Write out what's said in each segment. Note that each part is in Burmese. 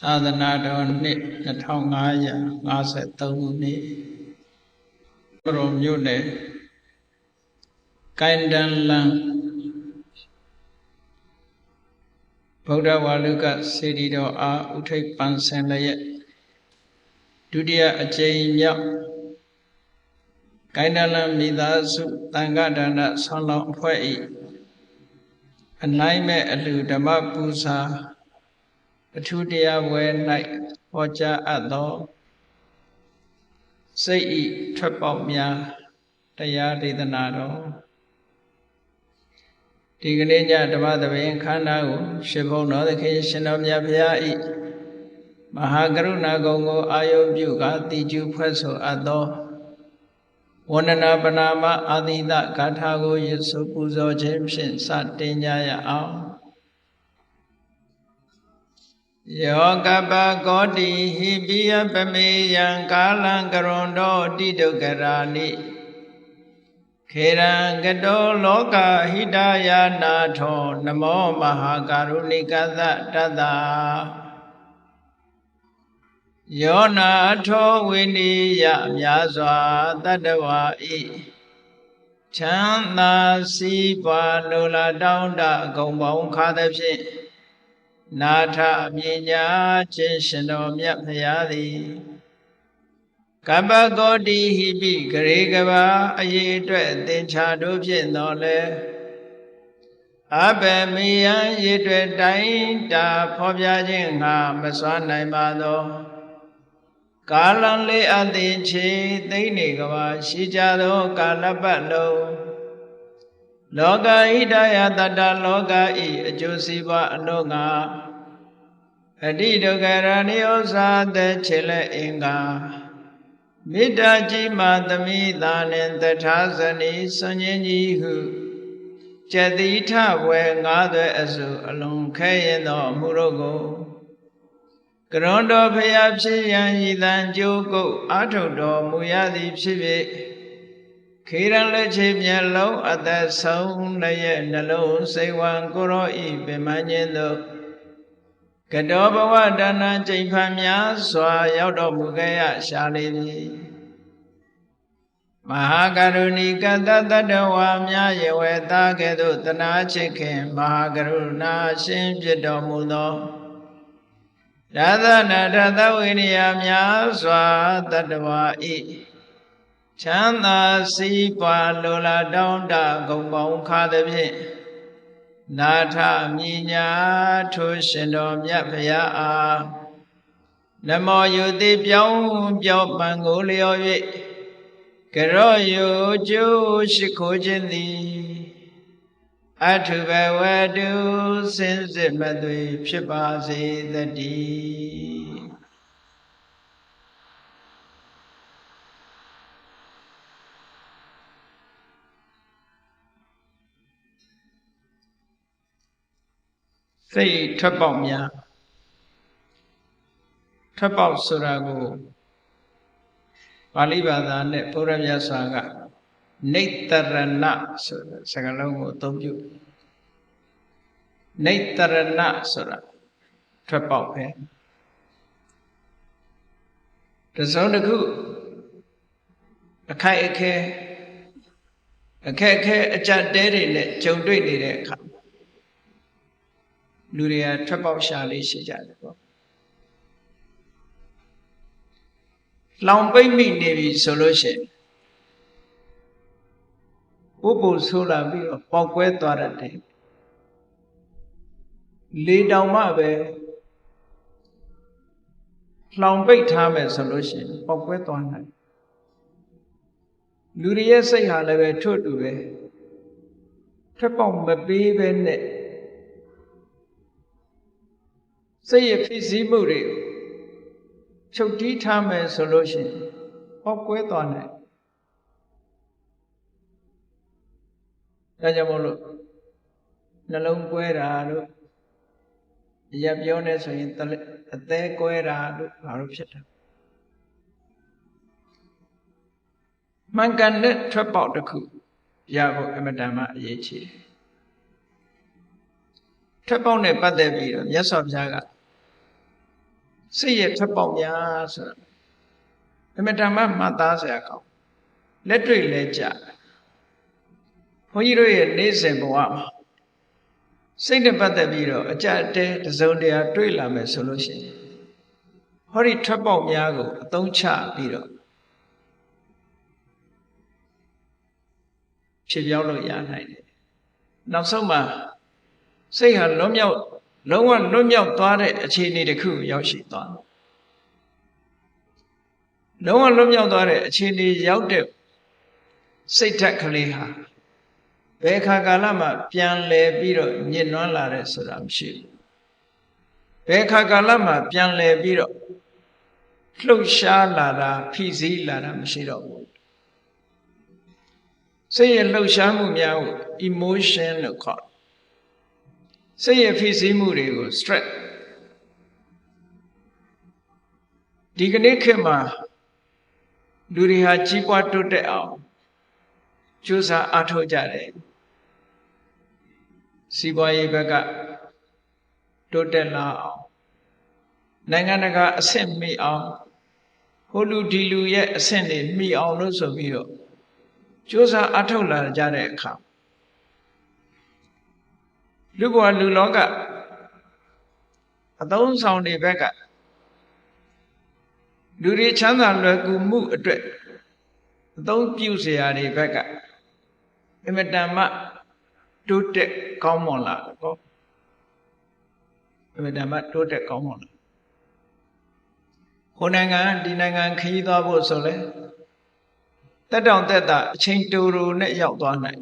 သာသနာတော်နှစ်2553ခုနှစ်ပရောမြို့နယ်ကိုင်းတန်လန်ဗုဒ္ဓဝါလုကစေတီတော်အားဥထိပ်ပန်းဆင်လျက်ဒုတိယအကြိမ်မြောက်ကိုင်းတန်လန်မိသားစုတန်ခါဒါနဆောင်းလောင်းအဖွဲ့၏အနိုင်မဲ့အလှဓမ္မပူဇာအထူးတရားဝဲ၌ဟောကြားအပ်သောစိတ်ဤထွက်ပေါက်များတရားဒေသနာတော်ဒီကနေ့ညဓမ္မသဘင်ခန္ဓာကိုရှင်ဘုန်းတော်သခင်ရှင်တော်မြတ်ဘုရားဤမဟာကရုဏာဂုဏ်ကိုအာယုပြုကာတိကျူဖွဲ့ဆိုအပ်သောဝန္ဒနာပနာမအာသီတဂါထာကိုရဆိုပူဇော်ခြင်းဖြင့်စတင်ကြရအောင်ယောကပကောတိဟိပိယပမေယံကာလံကရွန်တောတိဒုက္ခရာနိခေရံကတောလောကဟိတယာနာထောနမောမဟာကာရုဏိကသတတ္တယောနာထောဝိနိယမြာစွာတတ္တဝါဤချမ်းသာစီးပွားလိုလားတောင်းတဂုံပေါင်းခါသဖြင့်နာထပညာခြင်းရှင်တော်မြတ်ဖရာသည်ကပ္ပကောတိဟိပိဂရေကဘာအရေးအတွက်သင်္ချာတို့ဖြင့်တော်လဲအဘယ်မေယံရေအတွက်တိုင်းတာဖော်ပြခြင်းငါမစွမ်းနိုင်ပါသောကာလံလေးအသင်ချေသိနေကဘာရှိကြသောကာလပတ်လုံးလောကဣဒယတတ္တလောကဤအကျိုးစီးပွားအလို့ငါအတိဒုက္ခရဏိဩဇာတဲ့ခြေလက်အင်္ဂါမေတ္တာကြီးမှသမိသာနှင့်တထာဇနီစွန်ခြင်းကြီးဟုကျတိထဝဲငါးသွဲအစုအလုံးခဲရင်သောအမှုတို့ကိုကရွန်တော်ဖျားဖြစ်ရန်ဤတန်ကြိုးကုတ်အာထုတ်တော်မူရသည်ဖြစ်ဖြစ်ခေရန်လက်ချေမျက်လုံးအသက်ဆုံးလည်းနှလုံးစိတ်ဝံကိုရောဤပင်မခြင်းတို့ကတောဘဝဒါနကျိန်ဖန်များစွာရောက်တော်မူခဲ့ရရှာလေပြီမဟာကရုဏီကတတတ္တဝါများယဝေသားကဲ့သို့တနာချစ်ခင်မဟာကရုဏာရှင်ဖြစ်တော်မူသောဒါသနာထသဝိနည်းများစွာတတ္တဝါဤချမ်းသာစီးပွားလိုလားတောင်းတဂုံပေါင်းခါသဖြင့်နာထမြညာထိုရှင်တော်မြတ်ဖရာအားနမောယုတိပြောင်းပြောပံကိုလျော်၍ကရောယုကျိုးရှိခိုးခြင်းသည်အထုဘဝတုစင်စစ်မသွေဖြစ်ပါစေတည်းစိတ်ထွက်ပေါက်များထွက်ပေါက်ဆိုတာကိုပါဠိဘာသာနဲ့ဘုရားမြတ်စွာကနိတ္တရဏဆိုတဲ့စကားလုံးကိုအသုံးပြုနိတ္တရဏဆိုတာထွက်ပေါက်ပဲတစုံတစ်ခုအခိုက်အခဲအကြက်တဲတွေနဲ့ကြုံတွေ့နေတဲ့အခါလူတွေကထွက်ပေါက်ရှာလေးရှိကြတယ်ပေါ့လောင်ပိတ်မိနေပြီဆိုလို့ရှိရင်ဥပုပ်ဆိုးလာပြီးတော့ပေါက်ကွဲသွားတယ်လေတောင်မှပဲလောင်ပိတ်ထားမယ်ဆိုလို့ရှိရင်ပေါက်ကွဲသွားနိုင်လူတွေရဲ့စိတ်ဟာလည်းပဲထို့တူပဲထွက်ပေါက်မပေးပဲနဲ့စိတ်ရဖြစ်စည်းမှုတွေချုပ်တီးထားမယ်ဆိုလို့ရှိရင်ပေါက်ကွဲသွားနိုင်ဒါကြောင့်မို့လို့နှလုံးကွဲတာတို့ရပြောနေဆိုရင်အသေးကွဲတာတို့ဘာလို့ဖြစ်တာမှန်ကန်တဲ့ထွက်ပေါက်တစ်ခုရဖို့အမတန်မှအရေးကြီးတယ်ထွက်ပေါက်နဲ့ပတ်သက်ပြီးတော့မြတ်စွာဘုရားက စိတ်ရဲ့ထွက်ပေါက်များဆိုတာအမတန်မှမှတ်သားစရာကောင်းလက်တွေ့လဲကြဘုန်းကြီးတို့ရဲ့နေ့စဉ်ဘဝမှာစိတ်နဲ့ပတ်သက်ပြီးတော့အကြအတဲတစုံတရာတွေ့လာမယ်ဆိုလို့ရှိရင်ဟောဒီထွက်ပေါက်များကိုအသုံးချပြီးတော့ဖြစ်ပြောင်းလို့ရနိုင်တယ်နောက်ဆုံးမှာစိတ်ဟာလုံးဝလွတ်မြောက်သွားတဲ့အခြေအနေတစ်ခုရောက်ရှိသွားတယ်လုံးဝလွတ်မြောက်သွားတဲ့အခြေအနေရောက်တဲ့စိတ်ဓာတ်ကလေးဟာဘယ်ခါကာလမှပြန်လဲပြီးတော့ညှဉ်းနှွမ်းလာတဲ့ဆိုတာမရှိဘူးဘယ်ခါကာလမှပြန်လဲပြီးတော့လှုပ်ရှားလာတာဖိစီးလာတာမရှိတော့ဘူးစိတ်ရဲ့လှုပ်ရှားမှုများကို emotion လို့ခေါ်တယ်စိတ်ရဲ့ဖိစီးမှုတွေကို stress ဒီကနေ့ခေတ်မှာလူတွေဟာကြီးပွားတိုးတက်အောင်ကြိုးစားအားထုတ်ကြတယ်စီးပွားရေးဘက်ကတိုးတက်လာအောင်နိုင်ငံတကာအဆင့်မီအောင်ဟိုလူဒီလူရဲ့အဆင့်တွေမီအောင်လို့ဆိုပြီးတော့ကြိုးစားအားထုတ်လာကြတဲ့အခါလူဘဝလူလောကအသုံးဆောင်တွေဘက်ကလူတွေချမ်းသာလွယ်ကူမှုအတွက်အသုံးပြုเสียရတွေဘက်ကအမတန်မှတိုးတက်ကောင်းမွန်လာတယ်ပေါ့အမတန်မှတိုးတက်ကောင်းမွန်လာဟိုနိုင်ငံဒီနိုင်ငံခရီးသွားဖို့ဆိုလဲတက်တောင်တက်တာအချိန်တူနဲ့ရောက်သွားနိုင်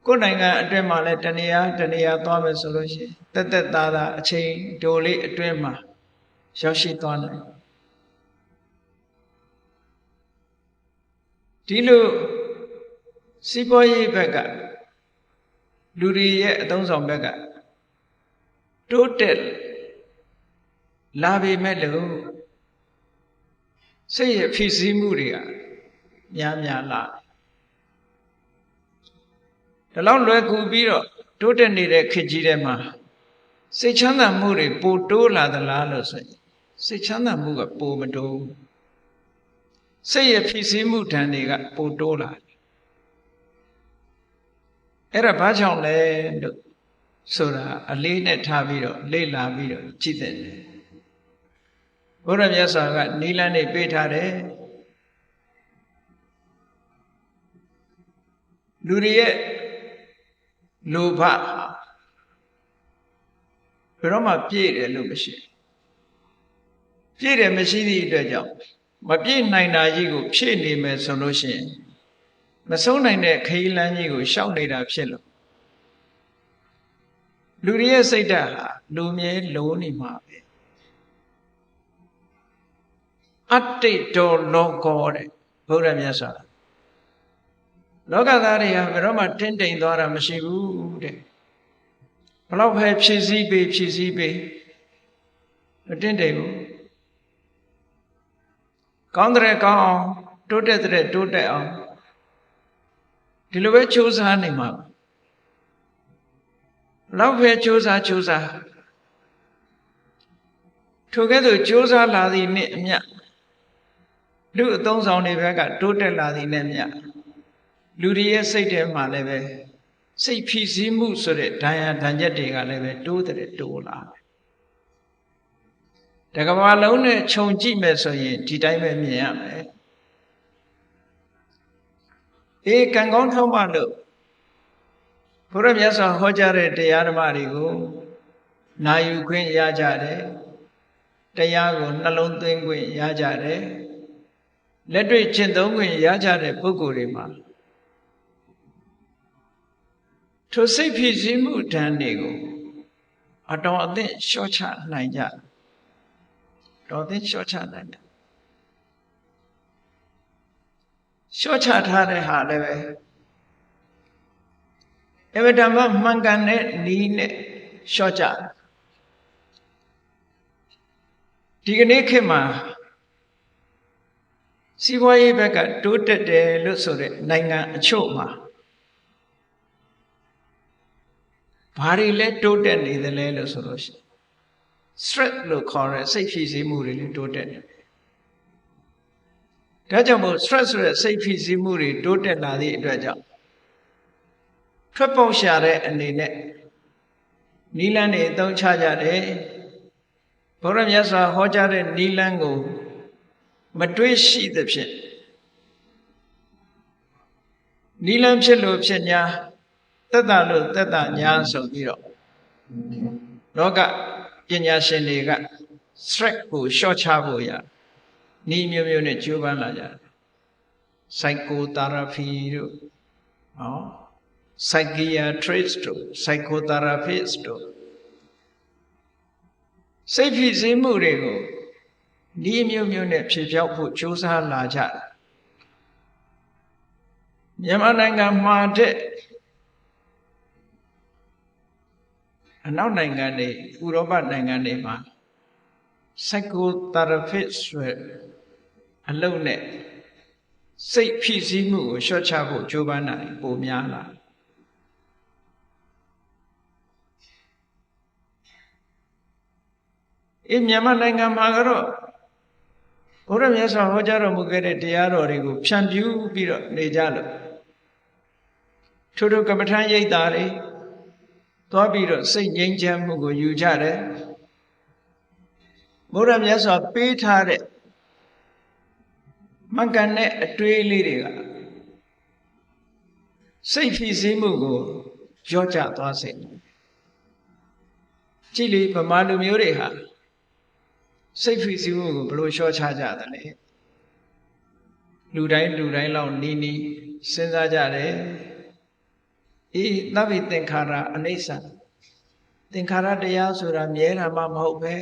ကိုယ်နိုင်ငံအတွင်းမှာလဲတနေရာသွားမယ်ဆိုလို့ရှိရင်တက်သားအချိန်တူလေးအတွင်းမှာရောက်ရှိသွားနိုင်ဒီလိုစီးပွားရေးဘက်ကလူတွေရဲ့အသုံးဆောင်ဘက်ကတိုးတက်လာပေမဲ့လို့စိတ်ရဲ့ဖိစီးမှုတွေကများလာတယ်ဒါလောက်လွယ်ကူပြီးတော့တိုးတက်နေတဲ့ခေတ်ကြီးထဲမှာစိတ်ချမ်းသာမှုတွေပိုတိုးလာသလားလို့ဆိုရင်စိတ်ချမ်းသာမှုကပိုမတိုးစိတ်ရဲ့ဖိစီးမှုဓာတ်တွေကပိုတိုးလာတယ်အဲ့ဒါဘာကြောင့်လဲလို့ဆိုတာအလေးနဲ့ထားပြီးတော့လေ့လာပြီးတော့ကြည့်တဲ့ဘုရားမြတ်စွာကနိလန်းနေပေးထားတယ်လူတွေရဲ့လိုဘဘယ်တော့မှပြည့်တယ်လို့မရှိပြည့်တယ်မရှိသည့်အတွက်ကြောင့်မပြည့်နိုင်တာကြီးကိုဖြည့်နေမယ်ဆိုလို့ရှိရင်မဆုံးနိုင်တဲ့ခရီးလမ်းကြီးကိုရှောက်နေတာဖြစ်လို့လူတွေရဲ့စိတ်ဓာတ်ဟာလူမြဲလုံးနေမှာပဲအတ္တိတောလောကောတဲ့ဘုရားမြတ်စွာလောကသားတွေဟာဘယ်တော့မှတင်းတိမ်သွားတာမရှိဘူးတဲ့ဘလောက်ပဲဖြည့်ဆည်းပေးမတင်းတိမ်ဘူးကောင်းတဲ့ကောင်းအောင်တိုးတက်တဲ့တိုးတက်အောင်ဒီလိုပဲကြိုးစားနေမှာလောက်ပဲကြိုးစားထိုကဲ့သို့ကြိုးစားလာသည်နှင့်အမျှလူအသုံးဆောင်တွေဘက်ကတိုးတက်လာသည်နဲ့မျှလူတွေရဲ့စိတ်ထဲမှာလည်းပဲစိတ်ဖိစီးမှုဆိုတဲ့ဒဏ်ရာဒဏ်ချက်တွေကလည်းပဲတိုးလာတကဘာလုံးနဲ့ခြုံကြည့်မယ်ဆိုရင်ဒီတိုင်းပဲမြင်ရမယ်ကံကောင်းထောက်မှလို့ဘုရားမြတ်စွာဟောကြားတဲ့တရားဓမ္မတွေကိုနာယူခွင့်ရကြတယ်တရားကိုနှလုံးသွင်းခွင့်ရကြတယ်လက်တွေ့ကျင့်သုံးခွင့်ရကြတဲ့ပုဂ္ဂိုလ်တွေမှာထိုစိတ်ဖြစ်စည်းမှုဓာတ်တွေကိုအတော်အသင့်လျှော့ချနိုင်ကြတော်သင့်လျှော့ချနိုင်တယ်လျှော့ချထားတဲ့ဟာလည်းပဲအမတမမှန်ကန်တဲ့နီးနဲ့လျှော့ချဒီကနေ့ခေတ်မှာစီးပွားရေးဘက်ကတိုးတက်တယ်လို့ဆိုတဲ့နိုင်ငံအချို့မှာဘာတွေလဲတိုးတက်နေသလဲလို့ဆိုလို့ရှိရင် stress လို့ခေါ်တဲ့စိတ်ဖြစ်စည်းမှုတွေတိုးတက်တယ်ဒါကြောင့်မို့ stress ဆိုတဲ့စိတ်ဖြစ်စည်းမှုတွေတိုးတက်လာသည့်အတွက်ကြောင့်ထွက်ပေါက်ရှာတဲ့အနေနဲ့နိလန်းတွေအသုံးချကြတယ်ဘုရားမြတ်စွာဟောကြားတဲ့နိလန်းကိုမတွေးရှိသဖြင့်နိလန်းဖြစ်လို့ဖြစ်ညာသက်တာလို့သက်တာညာဆိုပြီးတော့လောကပညာရှင်တွေက stress ကိုလျှော့ချဖို့ရဤမျိုးမျိုးနဲ့ကြိုးပမ်းလာကြတယ် psychotherapy တို့ဟော psychiatrist တို့ psychotherapist တို့စိတ်ဖြစ်စည်းမှုတွေကိုဤမျိုးမျိုးနဲ့ဖြေဖျောက်ဖို့ကြိုးစားလာကြတယ်မြန်မာနိုင်ငံမှာတဲ့အနောက်နိုင်ငံတွေဥရောပနိုင်ငံတွေမှာ psychotherapist ဆိုအလုပ်နဲ့စိတ်ဖြစ်စည်းမှုကိုလျှော့ချဖို့ကြိုးပမ်းတာပိုများလာမြန်မာနိုင်ငံမှာကတော့ဘုရားမြတ်စွာဟောကြားတော်မူခဲ့တဲ့တရားတော်တွေကိုဖြန့်ဖြူးပြီးတော့နေကြလို့ထို့ကမ္မထာရိပ်တာတွေသွားပြီးတော့စိတ်ငြိမ်းချမ်းမှုကိုယူကြတယ်ဘုရားမြတ်စွာပေးထားတဲ့မှန်ကန်တဲ့အတွေးလေးတွေကစိတ်ဖြစ်စည်းမှုကိုကြော့ကျသွားစေကြည့်လေဗမာလူမျိုးတွေဟာစိတ်ဖြစ်စည်းမှုကိုဘယ်လိုလျှော့ချကြသလဲလူတိုင်းလောက်နီးစဉ်းစားကြတယ်သဗ္ဗိသင်္ခါရအနိစ္စသင်္ခါရတရားဆိုတာမြဲတာမှမဟုတ်ပဲ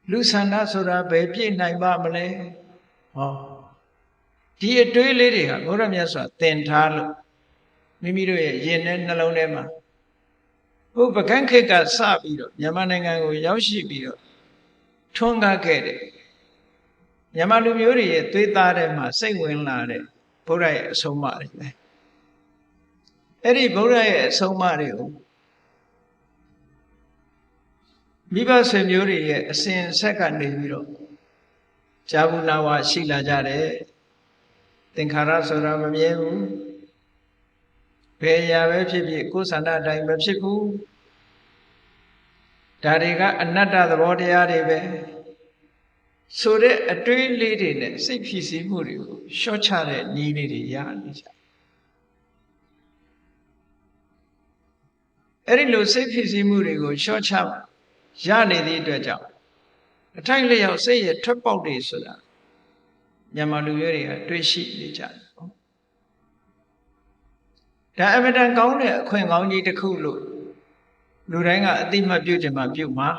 လူဆန္ဒဆိုတာဘယ်ပြည့်နိုင်ပါမလဲဟောဒီအတွေးလေးတွေကဘုရားမြတ်စွာသင်ထားလို့မိမိတို့ရဲ့ရင်ထဲနှလုံးထဲမှာဘုပကန်းခေတ်ကစပြီးတော့မြန်မာနိုင်ငံကိုရောက်ရှိပြီးတော့ထွန်းကားခဲ့တယ်မြန်မာလူမျိုးတွေရဲ့သွေးသားထဲမှာစိတ်ဝင်လာတဲ့ဘုရားရဲ့အဆုံးအမတွေပဲအဲ့ဒီဘုရားရဲ့အဆုံးအမတွေကိုမိဘဆွေမျိုးတွေရဲ့အစဉ်ဆက်ကနေပြီးတော့ဇာဘူးနာဝရှိလာကြတယ်သင်္ခါရဆိုတာမမြဲဘူးဘယ်ရာပဲဖြစ်ဖြစ်ကိုယ်ဆန္ဒအတိုင်းမဖြစ်ဘူးဒါတွေကအနတ္တသဘောတရားတွေပဲဆိုတဲ့အတွေးလေးတွေနဲ့စိတ်ဖြစ်စည်းမှုတွေကိုလျှော့ချတဲ့နည်းလေးတွေရနေကြအဲ့ဒီလိုစိတ်ဖြစ်စည်းမှုတွေကိုလျှော့ချရနေသည့်အတွက်ကြောင့်အထိုက်လျောက်စိတ်ရဲ့ထွက်ပေါက်တွေဆိုတာမြန်မာလူမျိုးတွေကတွေ့ရှိနေကြတယ်ဒါအမတန်ကောင်းတဲ့အခွင့်ကောင်းကြီးတစ်ခုလို့လူတိုင်းကအသိမှတ်ပြုခြင်းမှပြုမှာ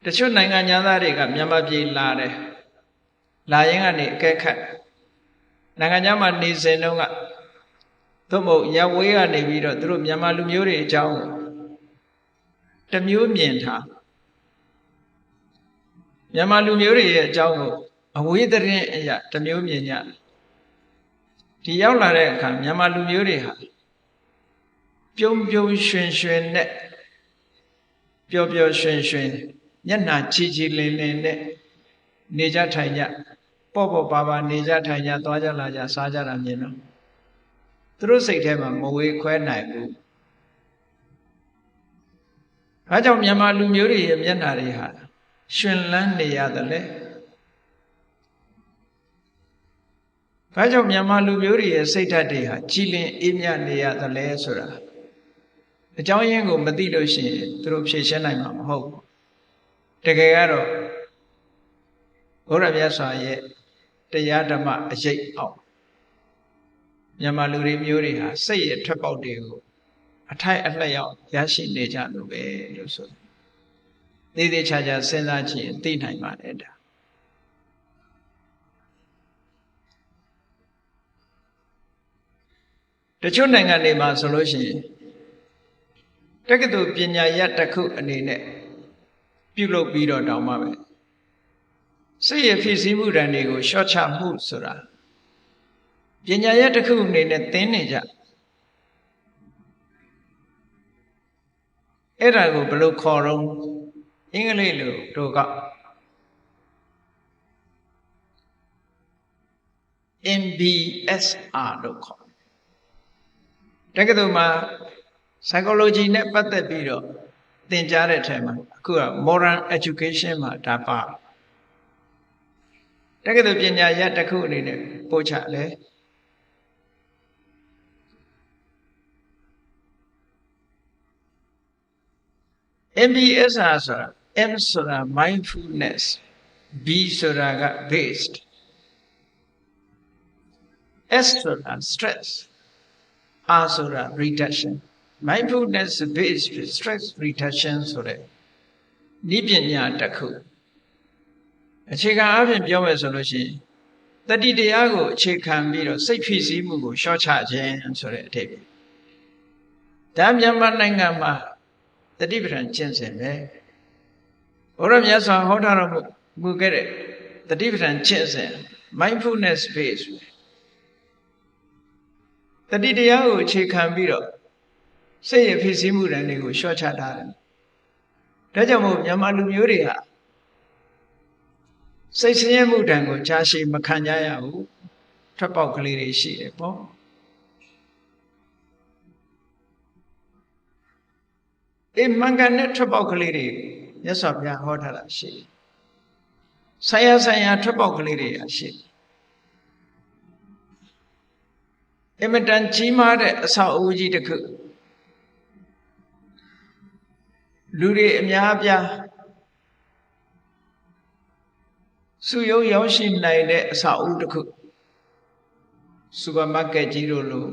တချို့နိုင်ငံသားတွေကမြန်မာပြည်လာတယ်လာရင်ကနေအကဲခတ်နိုင်ငံခြားမှာနေစဉ်တုန်းကသို့မဟုတ်ရပ်ဝေးကနေပြီးတော့သူတို့မြန်မာလူမျိုးတွေအကြောင်းတမျိုးမြင်ထားမြန်မာလူမျိုးတွေရဲ့အကြောင်းကိုအဝေးသတင်းအရာတမျိုးမြင်ကြဒီရောက်လာတဲ့အခါမြန်မာလူမျိုးတွေဟာပြုံးရွှင်နဲ့ပျော်ရွှင်မျက်နှာချီလင်းနဲ့နေကြထိုင်ကြပေါ့ပါနေကြထိုင်ကြသွားကြလာကြစားကြတာမြင်တော့သူတို့စိတ်ထဲမှာမဝေခွဲနိုင်ဘူးဒါကြောင့်မြန်မာလူမျိုးတွေရဲ့မျက်နှာတွေဟာရှင်လန်းနေရတယ်လေဘာကြောင့်မြန်မာလူမျိုးတွေရဲ့စိတ်ဓာတ်တွေဟာကြည်လင်အေးမြနေရတယ်လဲဆိုတာအကြောင်းရင်းကိုမသိလို့ရှိရင်သူတို့ဖြေရှင်းနိုင်မှာမဟုတ်ဘူးတကယ်ကတော့ဘုရားမြတ်စွာရဲ့တရားဓမ္မအရေးအောင်မြန်မာလူတွေမျိုးတွေဟာစိတ်ရဲ့ထွက်ပေါက်တွေကိုအထိုက်အလျောက်ရရှိနေကြလို့ပဲလို့ဆိုသေးသေးချာချာစဉ်းစားကြည့်ရင်သိနိုင်ပါတယ်ဒါတချို့နိုင်ငံတွေမှာဆိုလို့ရှိရင်တက္ကသိုလ်ပညာရပ်တစ်ခုအနေနဲ့ပြုလုပ်ပြီးတော့တောင်းပါပဲစိတ်ရဖြစ်စည်းမှုဓာတ်တွေကိုရှော့ချမှုဆိုတာပညာရပ်တစ်ခုအနေနဲ့သင်နေကြ အဲ့ဒါကိုဘယ်လိုခေါ်တော့အင်္ဂလိပ်လိုတို့က MBSR လို့ခေါ်တက္ကသိုလ်မှာ psychology နဲ့ပတ်သက်ပြီးတော့သင်ကြားတဲ့အထက်မှာအခုက modern education မှာဒါပါတက္ကသိုလ်ပညာရပ်တစ်ခုအနေနဲ့ပို့ချလဲMBSR ဆိုတာ M ဆိုတာ mindfulness B ဆိုတာက based S ဆိုတာ stress R ဆိုတာ reduction mindfulness based stress reduction ဆိုတဲ့နည်းပညာတစ်ခုအခြေခံအဖြစ်ပြောမယ်ဆိုလို့ရှိရင်တတိတရားကိုအခြေခံပြီးတော့စိတ်ဖြစ်စည်းမှုကိုလျှော့ချခြင်းဆိုတဲ့အဓိပ္ပာယ်ဒါမြန်မာနိုင်ငံမှာတတိပဋ္ဌာန်ကျင့်စဉ်ပဲဘုရားမြတ်စွာဟောထားတော်မူခဲ့တဲ့တတိပဋ္ဌာန်ကျင့်စဉ် mindfulness based တတိတရားကိုအခြေခံပြီးတော့စိတ်ရဖြစ်စည်းမှုတွေကိုလျှော့ချထားတယ်ဒါကြောင့်မို့မြန်မာလူမျိုးတွေဟာစိတ်ဆင်းရဲမှုတန်ကိုကြာရှည်မခံကြရဘူးထွက်ပေါက်ကလေးတွေရှိတယ်ပေါ့မှန်ကန်တဲ့ထွက်ပေါက်ကလေးတွေမြတ်စွာဘုရားဟောထားတာရှိတယ်ဆိုင်ရာထွက်ပေါက်ကလေးတွေရှိတယ်အမတန်ကြီးမားတဲ့အဆောက်အဦကြီးတစ်ခုလူတွေအများအပြားစုယုံရောက်ရှိနိုင်တဲ့အဆောက်အဦတစ်ခုစူပါမားကတ်ကြီးတို့လို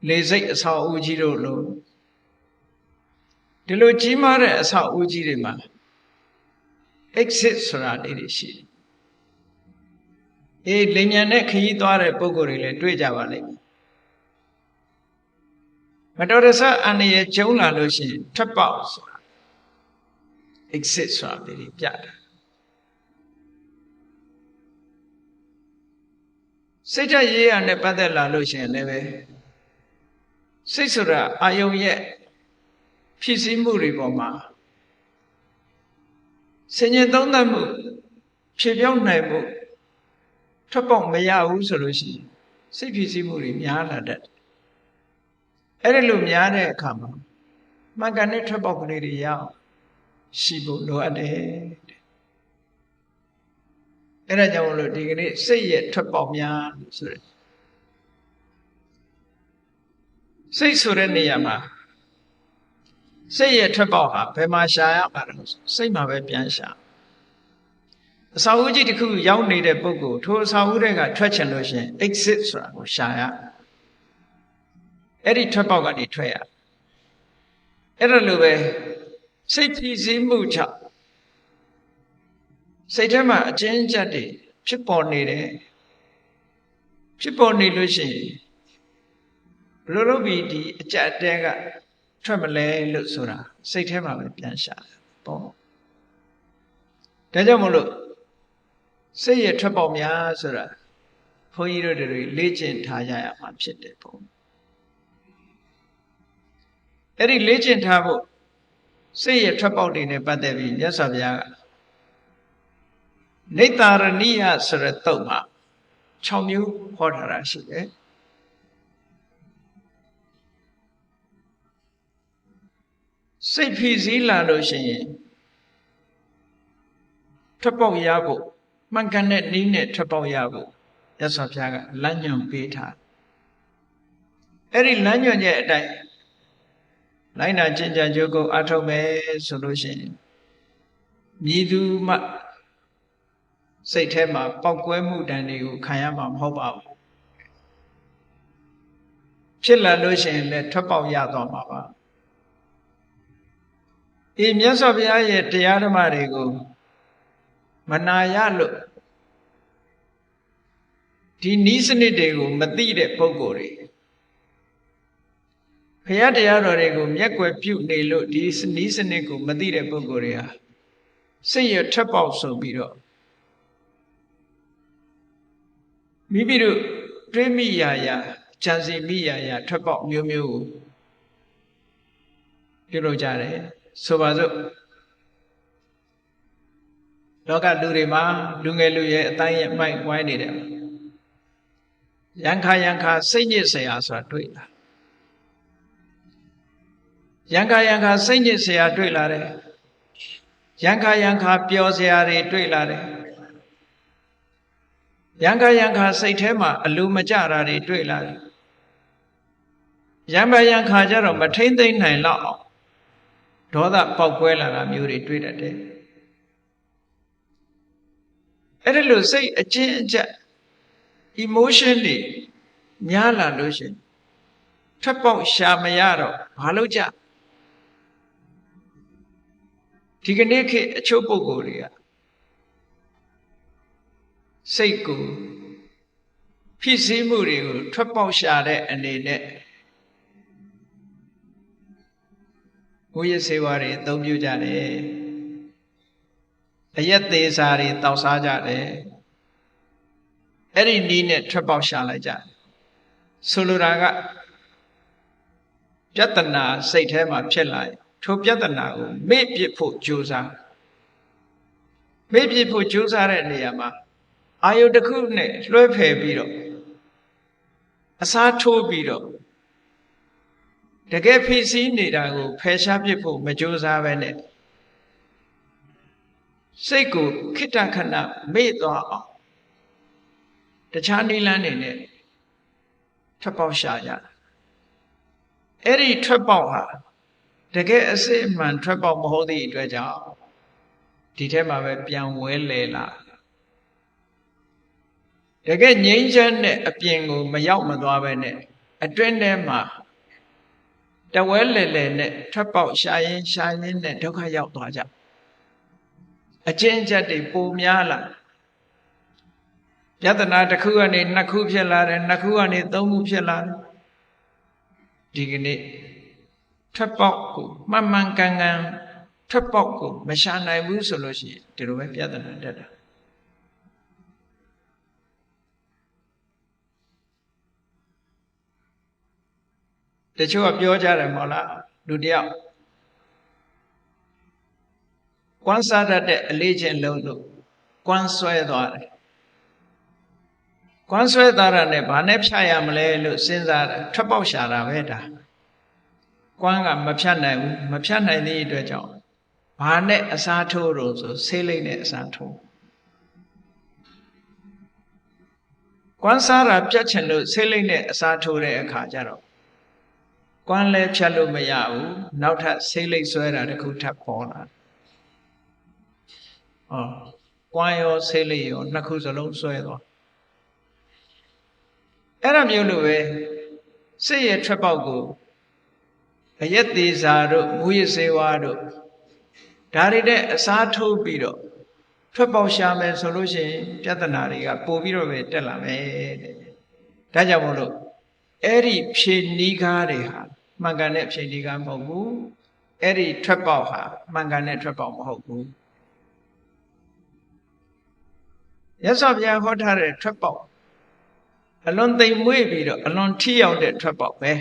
လေဆိပ်အဆောက်အဦကြီးတို့လိုဒီလိုကြီးမားတဲ့အဆောက်အဦကြီးတွေမှာ exit ဆိုတာလေးတွေရှိတယ်လင်မြန်တဲ့ခရီးသွားတဲ့ပုံကိုယ်တွေလည်းတွေ့ကြပါလိမ့်မယ်မတော်တဆအန္တရာယ်ကျုံလာလို့ရှိရင်ထွက်ပေါက်ဆိုတာ exit ဆိုတာလေးတွေပြတာစိတ်ဓာတ်ရေးရနဲ့ပတ်သက်လာလို့ရှိရင်လည်းပဲစိတ်ဆိုတာအာယုံရဲ့ဖြစ်စည်းမှုတွေပေါ်မှာဆင်ញင်သုံးသပ်မှုဖြေပြောင်းနိုင်မှုထွက်ပေါက်မရဘူးဆိုလို့ရှိရင်စိတ်ဖြစ်စည်းမှုတွေများလာတတ်တယ်အဲ့ဒီလိုများတဲ့အခါမှာမှန်ကန်တဲ့ထွက်ပေါက်ကလေးတွေရအောင်ရှိဖို့လိုအပ်တယ်အဲ့ဒါကြောင့်မလို့ဒီကနေ့စိတ်ရဲ့ထွက်ပေါက်များလို့ဆိုရယ်စိတ်ဆိုတဲ့နေရာမှာစိတ်ရဲ့ထွက်ပေါက်ဟာဘယ်မှာရှာရမှာလဲစိတ်မှာပဲပြန်ရှာအစာအုပ်ကြီးတစ်ခုရောက်နေတဲ့ပုဂ္ဂိုလ်ထိုအစာအုပ်တွေကထွက်ချင်လို့ရှိရင် exit ဆိုတာကိုရှာရအဲ့ဒီထွက်ပေါက်ကနေထွက်ရအဲ့ဒါလိုပဲစိတ်ဖြစ်စည်းမှုကြောင့်စိတ်ထဲမှာအကျဉ်းချက်တွေဖြစ်ပေါ်နေတယ်ဖြစ်ပေါ်နေလို့ရှိရင်ဘယ်လိုလုပ်ပြီးဒီအကြက်အတဲကထွက်မလဲလို့ဆိုတာစိတ်ထဲမှာပဲပြန်ရှာပေါ့ဒါကြောင့်မလို့စိတ်ရထွက်ပေါက်များဆိုတာဘုန်းကြီးတို့တွေလေ့ကျင့်ထားကြရမှာဖြစ်တယ်ပေါ့အဲ့ဒီလေ့ကျင့်ထားဖို့စိတ်ရထွက်ပေါက်တွေနဲ့ပတ်သက်ပြီးမြတ်စွာဘုရားကနိတ္တာရဏိယဆိုတဲ့သုတ်မှာ6မျိုးဟောထားတာရှိတယ်စိတ်ဖြစ်စည်းလာလို့ရှိရင်ထွက်ပေါက်ရဖို့မှန်ကန်တဲ့နည်းနဲ့ထွက်ပေါက်ရဖို့မြတ်စွာဘုရားကလမ်းညွှန်ပေးထားအဲ့ဒီလမ်းညွှန်ရဲ့အတိုင်းလိုက်နာကျင့်ကြံကြိုးကိုအားထုတ်မယ်ဆိုလို့ရှိရင်မြည်သူမှစိတ်ထဲမှာပောက်ကွဲမှုတန်တွေကိုခံရမှာမဟုတ်ပါဘူးဖြစ်လာလို့ရှိရင်လည်းထွက်ပေါက်ရသွားမှာပါမြတ်စွာဘုရားရဲ့တရားဓမ္မတွေကိုမနာရလို့ဒီနီးစနစ်တွေကိုမသိတဲ့ပုဂ္ဂိုလ်တွေဘုရားတရားတော်တွေကိုမျက်ကွယ်ပြုနေလို့ဒီနီးစနစ်ကိုမသိတဲ့ပုဂ္ဂိုလ်တွေဟာစိတ်ရထွက်ပေါက်ဆိုပြီးတော့မိမိတို့တွေးမိရာကြံစီမိရာထွက်ပေါက်မျိုးမျိုးကို ပြုလုပ်ကြတယ်ဆိုပါစို့လောကလူတွေမှာလူငယ်လူရဲ့အတိုင်းရဲ့မိုက်ဝိုင်းနေတယ်ယံခါစိတ်ညစ်เสียဆိုတာတွေ့လာယံခါစိတ်ညစ်เสียတွေ့လာတယ်ယံခါပျော်เสียတွေတွေ့လာတယ်ယံခါစိတ်ထဲမှာအလိုမကျတာတွေတွေ့လာတယ်ယံခါကြတော့မထိမ့်သိမ့်နိုင်တော့အောင်ဒေါသပေါက်ကွဲလာတာမျိုးတွေတွေ့တတ်တယ်အဲ့ဒီလိုစိတ်အကျဉ်းအကျပ် emotion တွေများလာလို့ရှိရင်ထပ်ပေါက်ရှာမရတော့ဘာလို့ကြဒီကနေ့ခေတ်အချို့ပုဂ္ဂိုလ်တွေကစိတ်ကိုဖြစ်စည်းမှုတွေကိုထွက်ပေါက်ရှာတဲ့အနေနဲ့မူရစေဝါတွေအသုံးပြုကြတယ်အရက်သေးစာတွေတောက်စားကြတယ်အဲ့ဒီနည်းနဲ့ထွက်ပေါက်ရှာလိုက်ကြတယ်ဆိုလိုတာကပြဿနာစိတ်ထဲမှာဖြစ်လာရင်ထိုပြဿနာကိုမေ့ပစ်ဖို့ကြိုးစားမေ့ပစ်ဖို့ကြိုးစားတဲ့နေရာမှာအာယုတစ်ခုနဲ့လွှဲဖယ်ပြီးတော့အစားထိုးပြီးတော့တကယ်ဖြစ်စည်းနေတာကိုဖယ်ရှားပစ်ဖို့မကြိုးစားပဲနဲ့စိတ်ကိုခိတ္တခဏမေ့သွားအောင်တခြားနည်းလမ်းတွေနဲ့ထွက်ပေါက်ရှာကြအဲ့ဒီထွက်ပေါက်ဟာတကယ်အစစ်အမှန်ထွက်ပေါက်မဟုတ်သည့်အတွက်ကြောင့်ဒီထဲမှာပဲပြန်ဝဲလဲလာတကယ်ငြိမ်းချမ်းတဲ့အပြင်ကိုမရောက်မသွားပဲနဲ့အတွင်းထဲမှာတဝဲလဲလဲနဲ့ထွက်ပေါက်ရှာရင်နဲ့ဒုက္ခရောက်သွားကြအကျဉ်းချက်တွေပိုများလာပြဿနာတစ်ခုကနေနှစ်ခုဖြစ်လာတယ်နှစ်ခုကနေသုံးခုဖြစ်လာတယ်ဒီကနေ့ထွက်ပေါက်ကိုမှန်ကန်ထွက်ပေါက်ကိုမရှာနိုင်ဘူးဆိုလို့ရှိရင်ဒီလိုပဲပြဿနာတက်တာတချို့ကပြောကြတယ်မဟုတ်လားလူတယောက်ကွမ်းစားတတ်တဲ့အလေးချင်းလုံးလို့ကွမ်းဆွဲသွားတယ်ကွမ်းဆွဲသွားတာနဲ့ဘာနဲ့ဖြတ်ရမလဲလို့စဉ်းစားတယ်ထွက်ပေါက်ရှာတာပဲဒါကွမ်းကမဖြတ်နိုင်ဘူးမဖြတ်နိုင်တဲ့အတွက်ကြောင့်ဘာနဲ့အစားထိုးလို့ဆိုဆေးလိမ့်နဲ့အစားထိုးကွမ်းစားတာပြတ်ချင်လို့ဆေးလိမ့်နဲ့အစားထိုးတဲ့အခါကျတော့ကွမ်းလဲဖြတ်လို့မရဘူးနောက်ထပ်ဆေးလိမ့်ဆွဲတာတစ်ခုထပ်ပေါ်လာကွမ်းရောဆေးလိမ့်ရောနှစ်ခုစလုံးဆွဲသွားအဲ့ဒါမျိုးလိုပဲစိတ်ရဲ့ထွက်ပေါက်ကိုအယက်သေးစာတို့မူရစေဝါတို့ဒါတွေနဲ့အစားထိုးပြီးတော့ထွက်ပေါက်ရှာမယ်ဆိုလို့ရှိရင်ပြဿနာတွေကပိုပြီးတော့ပဲတက်လာမယ်တဲ့ဒါကြောင့်မို့လို့အဲ့ဒီဖြေနီးကားတွေဟာမှန်ကန်တဲ့ဖြေနီးကားမဟုတ်ဘူးအဲ့ဒီထွက်ပေါက်ဟာမှန်ကန်တဲ့ထွက်ပေါက်မဟုတ်ဘူးရသော်ဘုရားဟောထားတဲ့ထွက်ပေါက်အလွန်သိမ်မွေ့ပြီးတော့အလွန်ထိရောက်တဲ့ထွက်ပေါက်ပဲ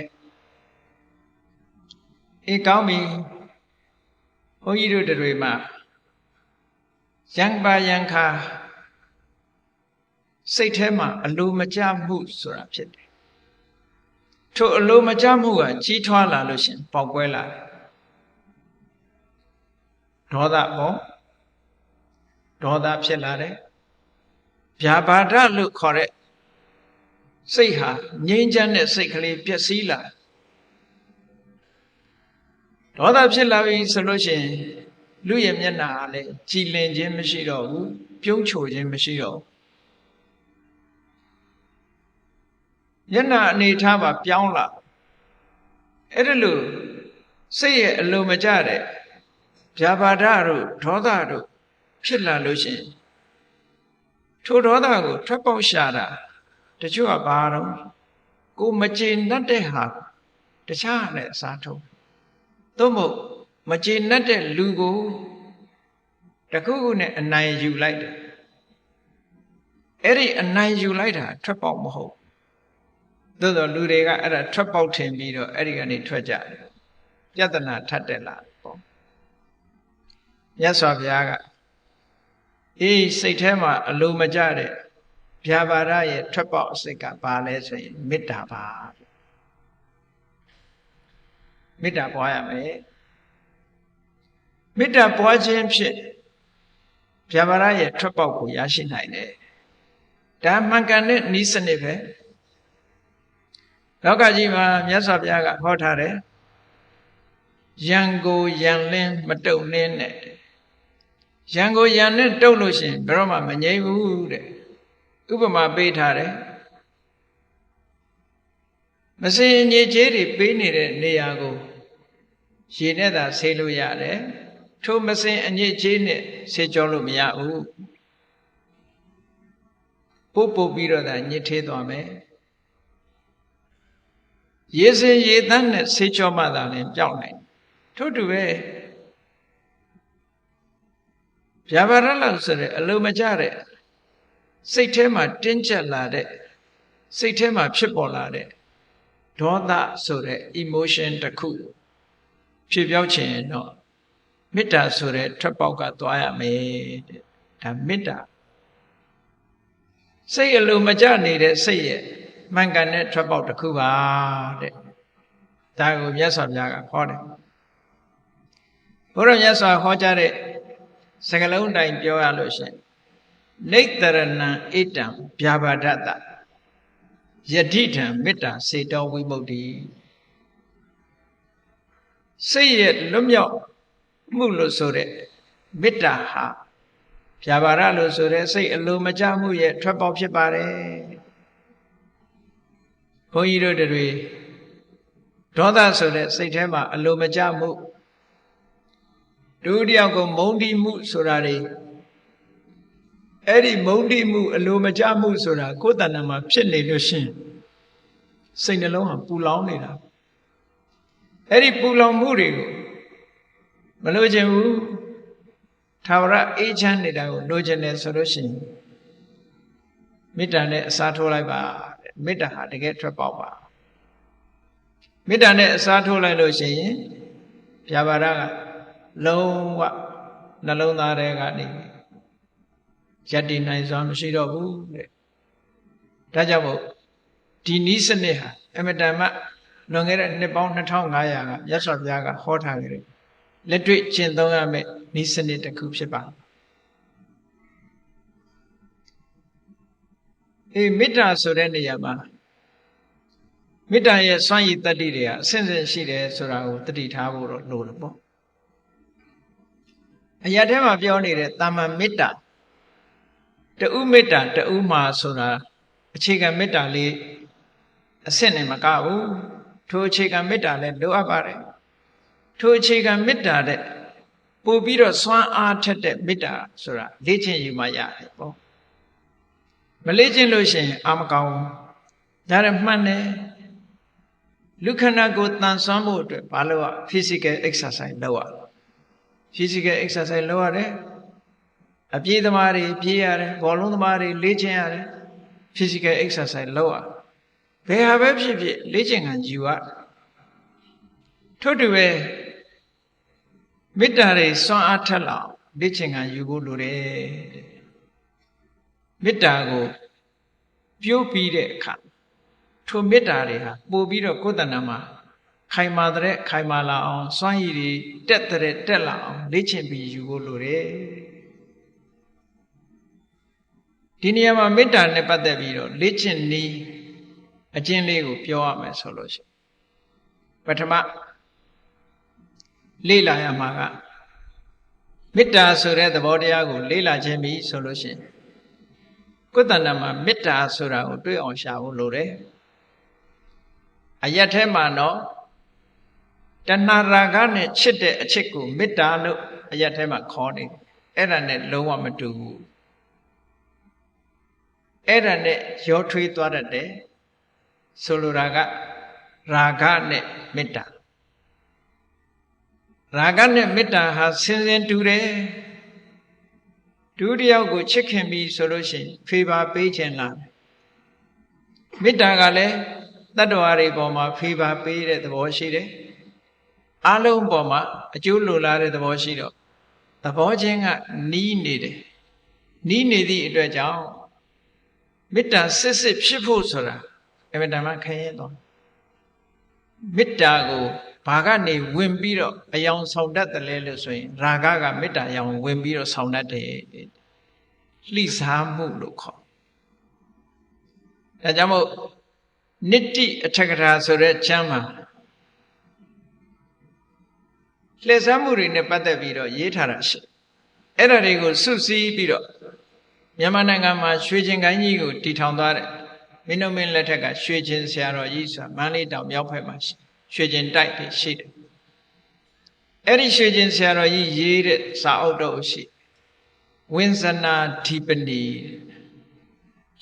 အေးကောင်းပြီဘုန်းကြီးတို့တွေမှာယံခါစိတ်ထဲမှာအလိုမကျမှုဆိုတာဖြစ်တယ်ထို့အလိုမကျမှုကကြီးထွားလာလို့ရှင်ပေါက်ကွဲလာတယ်ဒေါသပေါ့ဒေါသဖြစ်လာတယ်ဗျာပါဒလို့ခေါ်တဲ့စိတ်ဟာငြိမ်းချမ်းတဲ့စိတ်ကလေးပျက်စီးလာဒေါသဖြစ်လာပြီဆိုလို့ရှိရင်လူရဲ့မျက်နှာကလည်းကြည်လင်ခြင်းမရှိတော့ဘူးပြုံးချိုခြင်းမရှိတော့ဘူးမျက်နှာအနေထားမှာပြောင်းလာအဲ့ဒါလို့စိတ်ရဲ့အလိုမကျတဲ့ဗျာပါဒတို့ဒေါသတို့ဖြစ်လာလို့ရှိရင်ထိုဒေါသကိုထွက်ပေါက်ရှာတာတချို့ကဘာတော့ကိုမကျေနပ်တဲ့ဟာတခြားနဲ့အစားထိုးသို့မဟုတ်မကျေနပ်တဲ့လူကိုတခုခုနဲ့အနိုင်ယူလိုက်တယ်အဲ့ဒီအနိုင်ယူလိုက်တာထွက်ပေါက်မဟုတ်သို့သောလူတွေကအဲ့ဒါထွက်ပေါက်ထင်ပြီးတော့အဲ့ဒီကနေထွက်ကြတယ် ပြဿနာထပ်တက်လာပေါ့မြတ်စွာဘုရားကအေးစိတ်ထဲမှာအလိုမကျတဲ့ဗျာပါဒရဲ့ထွက်ပေါက်အစစ်ကဘာလဲဆိုရင်မေတ္တာပါမေတ္တာပွားရမယ်မေတ္တာပွားခြင်းဖြင့်ဗျာပါဒရဲ့ထွက်ပေါက်ကိုရရှိနိုင်တယ်ဒါမှန်ကန်တဲ့နည်းစနစ်ပဲလောကကြီးမှာမြတ်စွာဘုရားကဟောထားတယ်ယံကိုယံလင်းမတုံနှင်းနဲ့ယံကိုယံနဲ့တုံလို့ရှိရင်ဘယ်တော့မှမငြိမ့်ဘူးတဲ့ဥပမာပေးထားတယ်မစင်ညစ်ကြေးတွေပေးနေတဲ့နေရာကိုရေနဲ့သာဆေးလို့ရတယ်ထိုမစင်အညစ်ကြေးနဲ့ဆေးကြောလို့မရဘူးပုတ်ပြီးတော့သာညစ်သေးသွားမယ်ရေစင်ရေသန့်နဲ့ဆေးကြောမှသာလည်းပျောက်နိုင်ထို့တူပဲဗျာပါဒလောက်ဆိုတဲ့အလိုမကျတဲ့စိတ်ထဲမှာတင်းကျပ်လာတဲ့စိတ်ထဲမှာဖြစ်ပေါ်လာတဲ့ဒေါသဆိုတဲ့ emotion တစ်ခုဖြစ်ပြောက်ခြင်းတော့မေတ္တာဆိုတဲ့ထွက်ပေါက်ကသွားရမယ်တဲ့ဒါမေတ္တာစိတ်အလိုမကျနေတဲ့စိတ်ရဲ့မှန်ကန်တဲ့ထွက်ပေါက်တစ်ခုပါတဲ့ဒါကိုမြတ်စွာဘုရားကဟောတယ်ဘုရားမြတ်စွာဟောကြားတဲ့စကားလုံးတိုင်းပြောရလို့ရှိရင်နိတ္တရဏံဣတံဗျာပါဒတယတိထံမေတ္တာစေတောဝိမု ക്തി စိတ်ရဲ့လွတ်မြောက်မှုလို့ဆိုတဲ့မေတ္တာဟာဗျာပါဒလို့ဆိုတဲ့စိတ်အလိုမကျမှုရဲ့ထွက်ပေါက်ဖြစ်ပါတယ်ဘုန်းကြီးတို့တွေဒေါသဆိုတဲ့စိတ်ထဲမှာအလိုမကျမှုဒုတိယကိုမုန်းတိမှုဆိုတာတွေအဲ့ဒီမုန်းတိမှုအလိုမကျမှုဆိုတာကိုယ်တဏ္ဍာမှာဖြစ်နေလို့ရှင်စိတ်နှလုံးဟာပူလောင်နေတာအဲ့ဒီပူလောင်မှုတွေကိုမလိုချင်ဘူးထာဝရအေးချမ်းနေတာကိုလိုချင်တယ်ဆိုလို့ရှိရင်မေတ္တာနဲ့အစားထိုးလိုက်ပါမေတ္တာဟာတကယ်ထွက်ပေါက်ပါမေတ္တာနဲ့အစားထိုးလိုက်လို့ရှိရင်ဗျာပါဒကလုံးဝနှလုံးသားထဲကနေယက်တည်နိုင်စွာမရှိတော့ဘူးတဲ့ဒါကြောင့်မို့ဒီနည်းစနစ်ဟာအမတန်မှလွန်ခဲ့တဲ့နှစ်ပေါင်း2500ကမြတ်စွာဘုရားကဟောထားကြတယ်လက်တွေ့ကျင့်သုံးရမယ့်နည်းစနစ်တစ်ခုဖြစ်ပါတယ်မေတ္တာဆိုတဲ့နေရာမှာမေတ္တာရဲ့စွမ်းရည်တတ္တိတွေကအစဉ်စဉ်ရှိတယ်ဆိုတာကိုတတိထားဖို့တော့လိုတယ်ပေါ့အရာထဲမှာပြောနေတဲ့တာမန်မေတ္တာတူမေတ္တာတူမှာဆိုတာအခြေခံမေတ္တာလေးအစစ်နဲ့မကဘူးထိုအခြေခံမေတ္တာလည်းလိုအပ်ပါတယ်ထိုအခြေခံမေတ္တာတဲ့ပို့ပြီးတော့စွမ်းအားထက်တဲ့မေတ္တာဆိုတာလေ့ကျင့်ယူမှရတယ်ပေါ့မလေ့ကျင့်လို့ရှိရင်အာမကောင်းဒါရမှန်တယ်လူခန္ဓာကိုယ်တန်ဆွမ်းဖို့အတွက်ဘာလို့ physical exercise လုပ်ရလဲ physical exercise လုပ်ရတယ်အပြေးသမားတွေပြေးရတယ်ဘောလုံးသမားတွေလေ့ကျင့်ရတယ် physical exercise လုပ်ရဘယ်ဟာပဲဖြစ်ဖြစ်လေ့ကျင့်ခံယူရထို့တူပဲမေတ္တာတွေစွမ်းအားထက်လောက်လေ့ကျင့်ခံယူဖို့လိုတယ်မေတ္တာကိုပြိုးပြီးတဲ့အခါထိုမေတ္တာတွေဟာပို့ပြီးတော့ကိုယ်တဏ္ဍာမှာခိုင်မာတဲ့ခိုင်မာလာအောင်စွမ်းရည်တွေတက်လာအောင်လေ့ကျင့်ပြီးယူဖို့လိုတယ်ဒီနေရာမှာမေတ္တာနဲ့ပတ်သက်ပြီးတော့လေ့ကျင့်နည်းအကျဉ်းလေးကိုပြောရမယ်ဆိုလို့ရှိရင်ပထမလေ့လာရမှာကမေတ္တာဆိုတဲ့သဘောတရားကိုလေ့လာခြင်းပြီဆိုလို့ရှိရင်ကိုယ်တဏ္ဍာမှာမေတ္တာဆိုတာကိုတွေ့အောင်ရှာဖို့လိုတယ်အရက်ထဲမှာတော့တဏှာရာဂနဲ့ချစ်တဲ့အချစ်ကိုမေတ္တာလို့အရက်ထဲမှာခေါ်နေတယ်အဲ့ဒါနဲ့လုံးဝမတူဘူးအဲ့ဒါနဲ့ရောထွေးသွားတတ်တယ်ဆိုလိုတာကရာဂနဲ့မေတ္တာရာဂနဲ့မေတ္တာဟာဆင်းဆင်းတူတယ်ဒုတိယကိုချစ်ခင်ပြီဆိုလို့ရှိရင်ဖေးပါပေးခြင်းလားမေတ္တာကလည်းတတ္တဝါတွေပေါ်မှာဖေးပါပေးတဲ့သဘောရှိတယ် အားလုံးပေါ်မှာအကျိုးလိုလားတဲ့သဘောရှိတော့သဘောချင်းကနီးနေတယ်နီးနေသည့်အတွက်ကြောင့်မေတ္တာစစ်စစ်ဖြစ်ဖို့ဆိုတာအမှန်တမ်းခရင်တော့မေတ္တာကိုဘာကနေဝင်ပြီးတော့အယောင်ဆောင်တတ်တယ်လဲလို့ဆိုရင်ရာဂကမေတ္တာရောင်ဝင်ပြီးတော့ဆောင်တတ်တယ်လှိစားမှုလို့ခေါ်ဒါကြောင့်မို့နိတ္တိအထက်ကရာဆိုတဲ့ကျမ်းမှာလှည့်စားမှုတွေနဲ့ပတ်သက်ပြီးတော့ရေးထားတာရှိအဲ့ဒါတွေကိုစုစည်းပြီးတော့မြန်မာနိုင်ငံမှာရွှေကျင်ကိုင်းကြီးကိုတည်ထောင်သွားတဲ့မင်းတို့မင်းလက်ထက်ကရွှေကျင်ဆရာတော်ကြီးဆိုတာမန္တလေးတောင်မြောက်ဘက်မှာရွှေကျင်တိုက်တွေရှိတယ်အဲ့ဒီရွှေကျင်ဆရာတော်ကြီးရေးတဲ့စာအုပ်တော်ရှိဝိဇနာဓိပနိ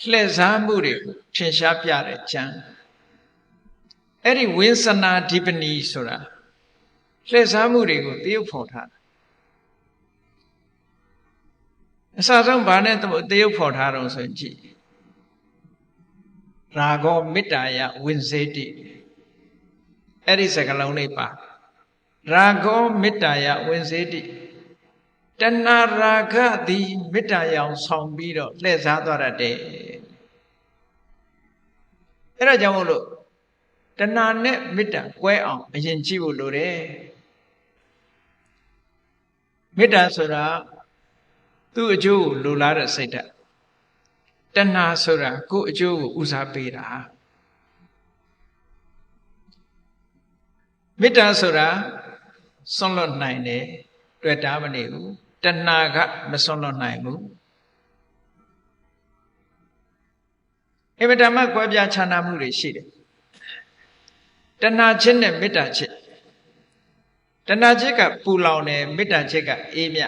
လှည့်စားမှုတွေကိုထင်ရှားပြတဲ့ကျမ်းအဲ့ဒီဝိဇနာဓိပနိဆိုတာလှည့်စားမှုတွေကိုတရုပ်ဖော်ထားတာအစဆုံးဘာနဲ့တရုပ်ဖော်ထားတော့ဆိုရင်ကြည့်ရာဂောမေတ္တာယဝိဇေတိအဲ့ဒီစကားလုံးလေးပါရာဂောမေတ္တာယဝိဇေတိတဏှာရာဂသည်မေတ္တာရောင်ဆောင်ပြီးတော့လှည့်စားသွားတတ်တယ်အဲ့ဒါကြောင့်မို့လို့တဏှာနဲ့မေတ္တာကွဲအောင်အရင်ကြည့်ဖို့လိုတယ်မေတ္တာဆိုတာသူ့အကျိုးကိုလိုလားတဲ့စိတ်ဓာတ်တဏှာဆိုတာကိုယ့်အကျိုးကိုဦးစားပေးတာမေတ္တာဆိုတာစွန့်လွတ်နိုင်တယ်တွေ့တာမနေဘူးတဏှာကမစွန့်လွတ်နိုင်ဘူးအမှန်တမ်းကွဲပြားခြားနားမှုတွေရှိတယ်တဏှာချင်းနဲ့မေတ္တာချင်းတဏှာချက်ကပူလောင်တယ်မေတ္တာချက်ကအေးမြ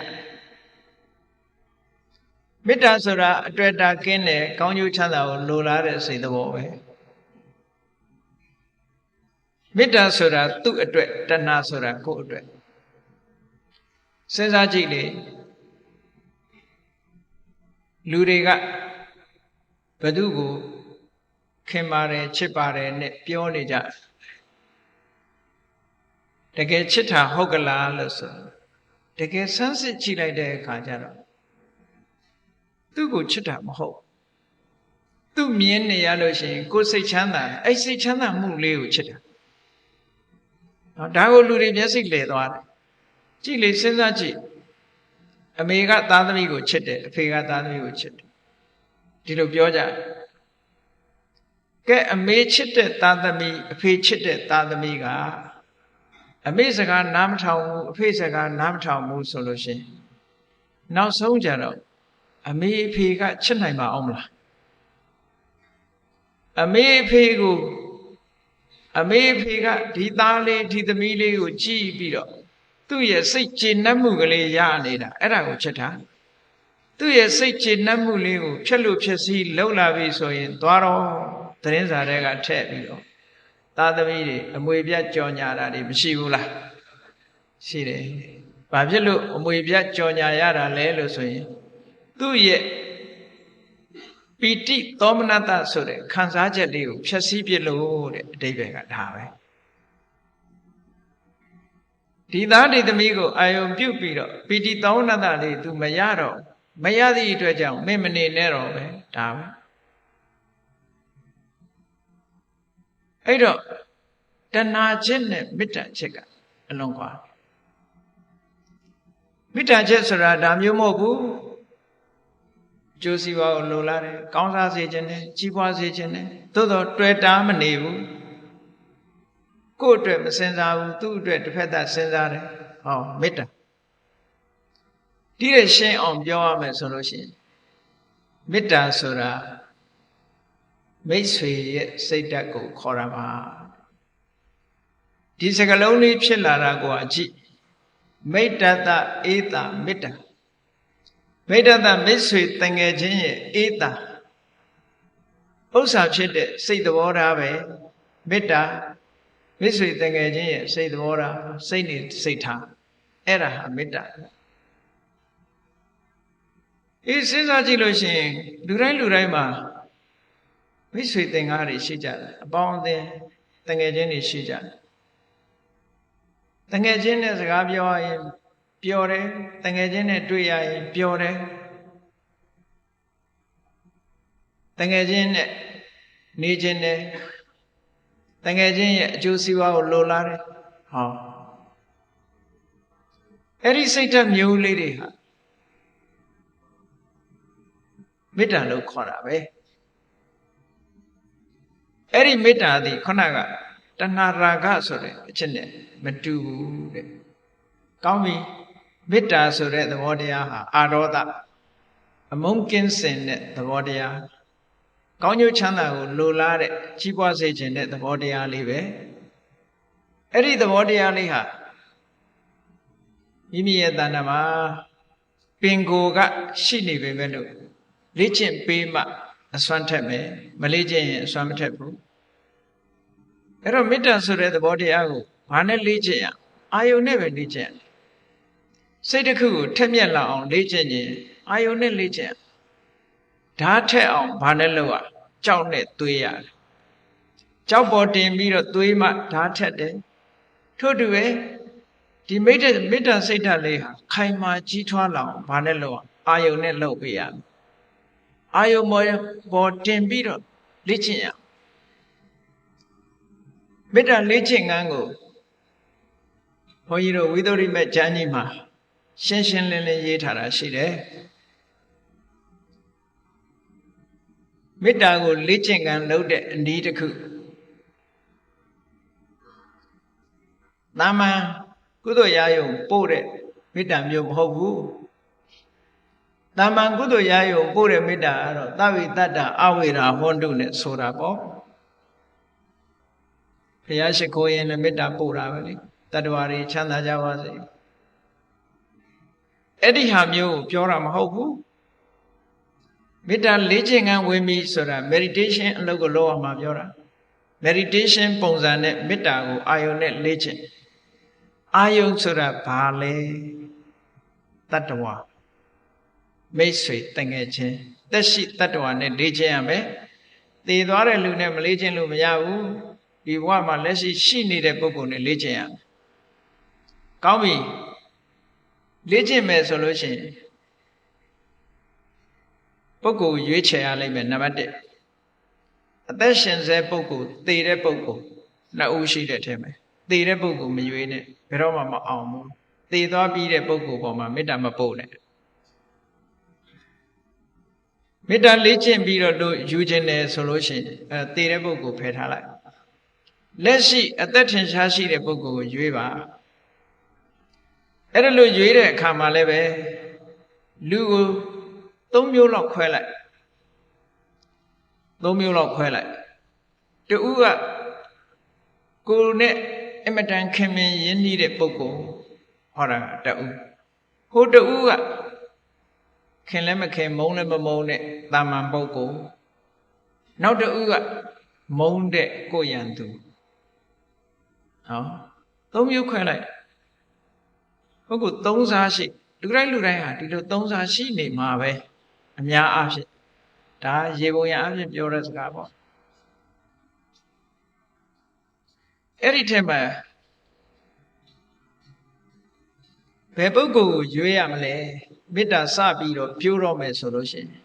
မေတ္တာဆိုတာအတွေ့အတာကင်းတယ်ကောင်းကျိုးချမ်းသာကိုလိုလားတဲ့စိတ်သဘောပဲမေတ္တာဆိုတာသူ့အတွက်တဏှာဆိုတာကိုယ့်အတွက်စဉ်းစားကြည့်လေလူတွေကဘသူကိုခင်ပါတယ်ချစ်ပါတယ်နဲ့ပြောနေကြတကယ်ချစ်တာဟုတ်ကလားလို့ဆိုတကယ်ဆန်းစစ်ကြည့်လိုက်တဲ့အခါကျတော့သူ့ကိုချစ်တာမဟုတ်သူမြင်နေရလို့ရှိရင်ကိုယ်စိတ်ချမ်းသာအဲ့စိတ်ချမ်းသာမှုလေးကိုချစ်တာဒါကိုလူတွေမျက်စိလဲသွားတယ်ကြည့်လေစဉ်းစားကြည့်အမေကသားသမီးကိုချစ်တယ်အဖေကသားသမီးကိုချစ်တယ်ဒီလိုပြောကြကဲအမေချစ်တဲ့သားသမီးအဖေချစ်တဲ့သားသမီးကအမေစကားနားမထောင်ဘူးအဖေစကားနားမထောင်ဘူးဆိုလို့ရှိရင်နောက်ဆုံးကြတော့အမေအဖေကချစ်နိုင်ပါအောင်မလားအမေအဖေကိုအမေအဖေကဒီသားလေးဒီသမီးလေးကိုကြည့်ပြီးတော့သူ့ရဲ့စိတ်ကျေနပ်မှုကလေးရနေတာအဲ့ဒါကိုချစ်တာသူ့ရဲ့စိတ်ကျေနပ်မှုလေးကိုဖြက်လို့ဖြက်စီးလှုပ်လာပြီဆိုရင်သွားတော့သတင်းစာတွေကထည့်ပြီးတော့သားသမီးတွေအမွေပြတ်ကြော်ညာတာတွေမရှိဘူးလားရှိတယ်ဘာဖြစ်လို့အမွေပြတ်ကြော်ညာရတာလဲလို့ဆိုရင်သူ့ရဲ့ပီတိသောမနတဆိုတဲ့ခံစားချက်လေးကိုဖြည့်ဆည်းပြလို့တဲ့အဓိပ္ပာယ်ကဒါပဲဒီသားဒီသမီးကိုအာယုံပြုတ်ပြီးတော့ပီတိသောမနတလေး तू မရတော့မရသည့်အတွက်ကြောင့်မင်းမနေနဲ့တော့ပဲဒါပဲအဲ့တော့တဏှာချက်နဲ့မေတ္တာချက်ကအလွန်ကွာမေတ္တာချက်ဆိုတာဒါမျိုးမဟုတ်ဘူးကျိုးစီးပွားကိုလိုလားတယ်ကောင်းစားစေခြင်းနဲ့ကြီးပွားစေခြင်းနဲ့သို့တော့တွေ့တာမနေဘူးကိုယ့်အတွက်မစင်စားဘူးသူ့အတွက်တစ်ဖက်သက်စဉ်းစားတယ်ဟောမေတ္တာဒီရရှင်းအောင်ပြောရမယ်ဆိုလို့ရှိရင်မေတ္တာဆိုတာမိတ်ဆွေရဲ့စိတ်ဓာတ်ကိုခေါ်ရမှာဒီစကလုံးလေးဖြစ်လာတာကိုအကြည့်မိတ္တတဧတာမေတ္တာမိတ္တတမိတ်ဆွေတငယ်ချင်းရဲ့ဧတာဥစ္စာဖြစ်တဲ့စိတ်သဘောထားပဲမေတ္တာမိတ်ဆွေတငယ်ချင်းရဲ့စိတ်သဘောထားစိတ်နေစိတ်ထားအဲ့ဒါဟာမေတ္တာစဉ်းစားကြည့်လို့ရှိရင်လူတိုင်းမှာမိတ်ဆွေသင်္ကားတွေရှိကြတယ်အပေါင်းအသင်းတငယ်ချင်းတွေရှိကြတယ် တငယ်ချင်းနဲ့စကားပြောရင်ပျော်တယ်တငယ်ချင်းနဲ့တွေ့ရရင်ပျော်တယ်တငယ်ချင်းနဲ့နေခြင်းနဲ့တငယ်ချင်းရဲ့အကျိုးစီးပွားကိုလိုလားတယ်ဟောအဲ့ဒီစိတ်ဓာတ်မျိုးလေးတွေဟာမေတ္တာလို့ခေါ်တာပဲအဲ့ဒီမေတ္တာသည်ခုနကတဏှာရာဂဆိုတဲ့အချက်နဲ့မတူဘူးတဲ့ကောင်းပြီမေတ္တာဆိုတဲ့သဘောတရားဟာအာရောဒအမုန်းကင်းစင်တဲ့သဘောတရားကောင်းကျိုးချမ်းသာကိုလိုလားတဲ့ကြီးပွားစေခြင်းတဲ့သဘောတရားလေးပဲအဲ့ဒီသဘောတရားလေးဟာမိမိရဲ့တဏ္ဍာမှာပင်ကိုယ်ကရှိနေပေမဲ့လို့လေ့ကျင့်ပေးမှအစွမ်းထက်မယ်မလေ့ကျင့်ရင်အစွမ်းမထက်ဘူးအဲ့တော့မေတ္တာဆိုတဲ့သဘောတရားကိုဘာနဲ့လေ့ကျင့်ရအာယုန်နဲ့ပဲလေ့ကျင့်စိတ်တစ်ခုကိုထက်မြက်လာအောင်လေ့ကျင့်ရင်အာယုန်နဲ့လေ့ကျင့်ဓာတ်ထက်အောင်ဘာနဲ့လုပ်ရကြောက်နဲ့သွေးရတယ်ကြောက်ပေါ်တင်ပြီးတော့သွေးမှဓာတ်ထက်တယ်ထို့တူပဲဒီမေတ္တာစိတ်ဓာတ်လေးဟာခိုင်မာကြီးထွားလာအောင်ဘာနဲ့လုပ်အာယုန်နဲ့လုပ်ပေးရအာယုန်ပေါ်တင်ပြီးတော့လေ့ကျင့်ရမေတ္တာလေ့ကျင့်ခန်းကိုဘုန်းကြီးတို့ဝိသုဒ္ဓိမေကျမ်းကြီးမှာရှင်းရှင်းလင်းလင်းရေးထားတာရှိတယ်မေတ္တာကိုလေ့ကျင့်ခန်းလုပ်တဲ့အနည်းတစ်ခုသာမန်ကုသိုလ်ရာယုံပို့တဲ့မေတ္တာမျိုးမဟုတ်ဘူးသာမန်ကုသိုလ်ရာယုံပို့တဲ့မေတ္တာကတော့သဗ္ဗေတ္တအဝေရာဟွန်တုနဲ့ဆိုတာပေါ့ဘုရားရှိခိုးရင်လည်းမေတ္တာပို့တာပဲလေတတ္တဝါတွေချမ်းသာကြပါစေအဲ့ဒီဟာမျိုးကိုပြောတာမဟုတ်ဘူးမေတ္တာလေ့ကျင့်ခန်းဝင်ပြီဆိုတာ meditation အလုပ်ကိုလုပ်အောင်မှာပြောတာ meditation ပုံစံနဲ့မေတ္တာကိုအာယုန်နဲ့လေ့ကျင့်အာယုန်ဆိုတာဘာလဲတတ္တဝါမိတ်ဆွေတငယ်ချင်းသက်ရှိတတ္တဝါနဲ့လေ့ကျင့်ရမယ်သေသွားတဲ့လူနဲ့မလေ့ကျင့်လို့မရဘူးဒီဘဝမှာလက်ရှိနေတဲ့ပုဂ္ဂိုလ်နဲ့လေ့ကျင့်ရမယ်ကောင်းပြီလေ့ကျင့်မယ်ဆိုလို့ရှိရင်ပုဂ္ဂိုလ်ရွေးချယ်ရလိမ့်မယ်နံပါတ်1အသက်ရှင်ဆဲပုဂ္ဂိုလ်သေတဲ့ပုဂ္ဂိုလ်နှစ်ဦးရှိတဲ့ထဲမှာသေတဲ့ပုဂ္ဂိုလ်မရွေးနဲ့ဘယ်တော့မှမအောင်ဘူးသေသွားပြီးတဲ့ပုဂ္ဂိုလ်ပေါ်မှာမေတ္တာမပို့နဲ့မေတ္တာလေ့ကျင့်ပြီးတော့တို့ယူခြင်းတယ်ဆိုလို့ရှိရင်သေတဲ့ပုဂ္ဂိုလ်ဖယ်ထားလိုက်လက်ရှိအသက်ထင်ရှားရှိတဲ့ပုဂ္ဂိုလ်ကိုရွေးပါအဲ့ဒါလို့ရွေးတဲ့အခါမှာလည်းပဲလူကို3မျိုးလောက်ခွဲလိုက်3မျိုးလောက်ခွဲလိုက်တူကကိုယ်နဲ့အမတန်ခင်မင်ရင်းနှီးတဲ့ပုဂ္ဂိုလ်ဟောတာကတူဟိုတူကခင်လည်းမခင်မုန်းလည်းမမုန်းတဲ့တာမန်ပုဂ္ဂိုလ်နောက်တူကမုန်းတဲ့ကိုရန်သူဟော3မျိုးခွဲလိုက်ပုဂ္ဂိုလ်3စားရှိလူတိုင်းဟာဒီလို3စားရှိနေမှာပဲအများအားဖြင့်ဒါရေပုံရအားဖြင့်ပြောတဲ့စကားပေါ့အဲ့ဒီထဲမှာဘယ်ပုဂ္ဂိုလ်ကိုရွေးရမလဲမေတ္တာစပြီးတော့ပြိုးတော့မယ်ဆိုလို့ရှိရင်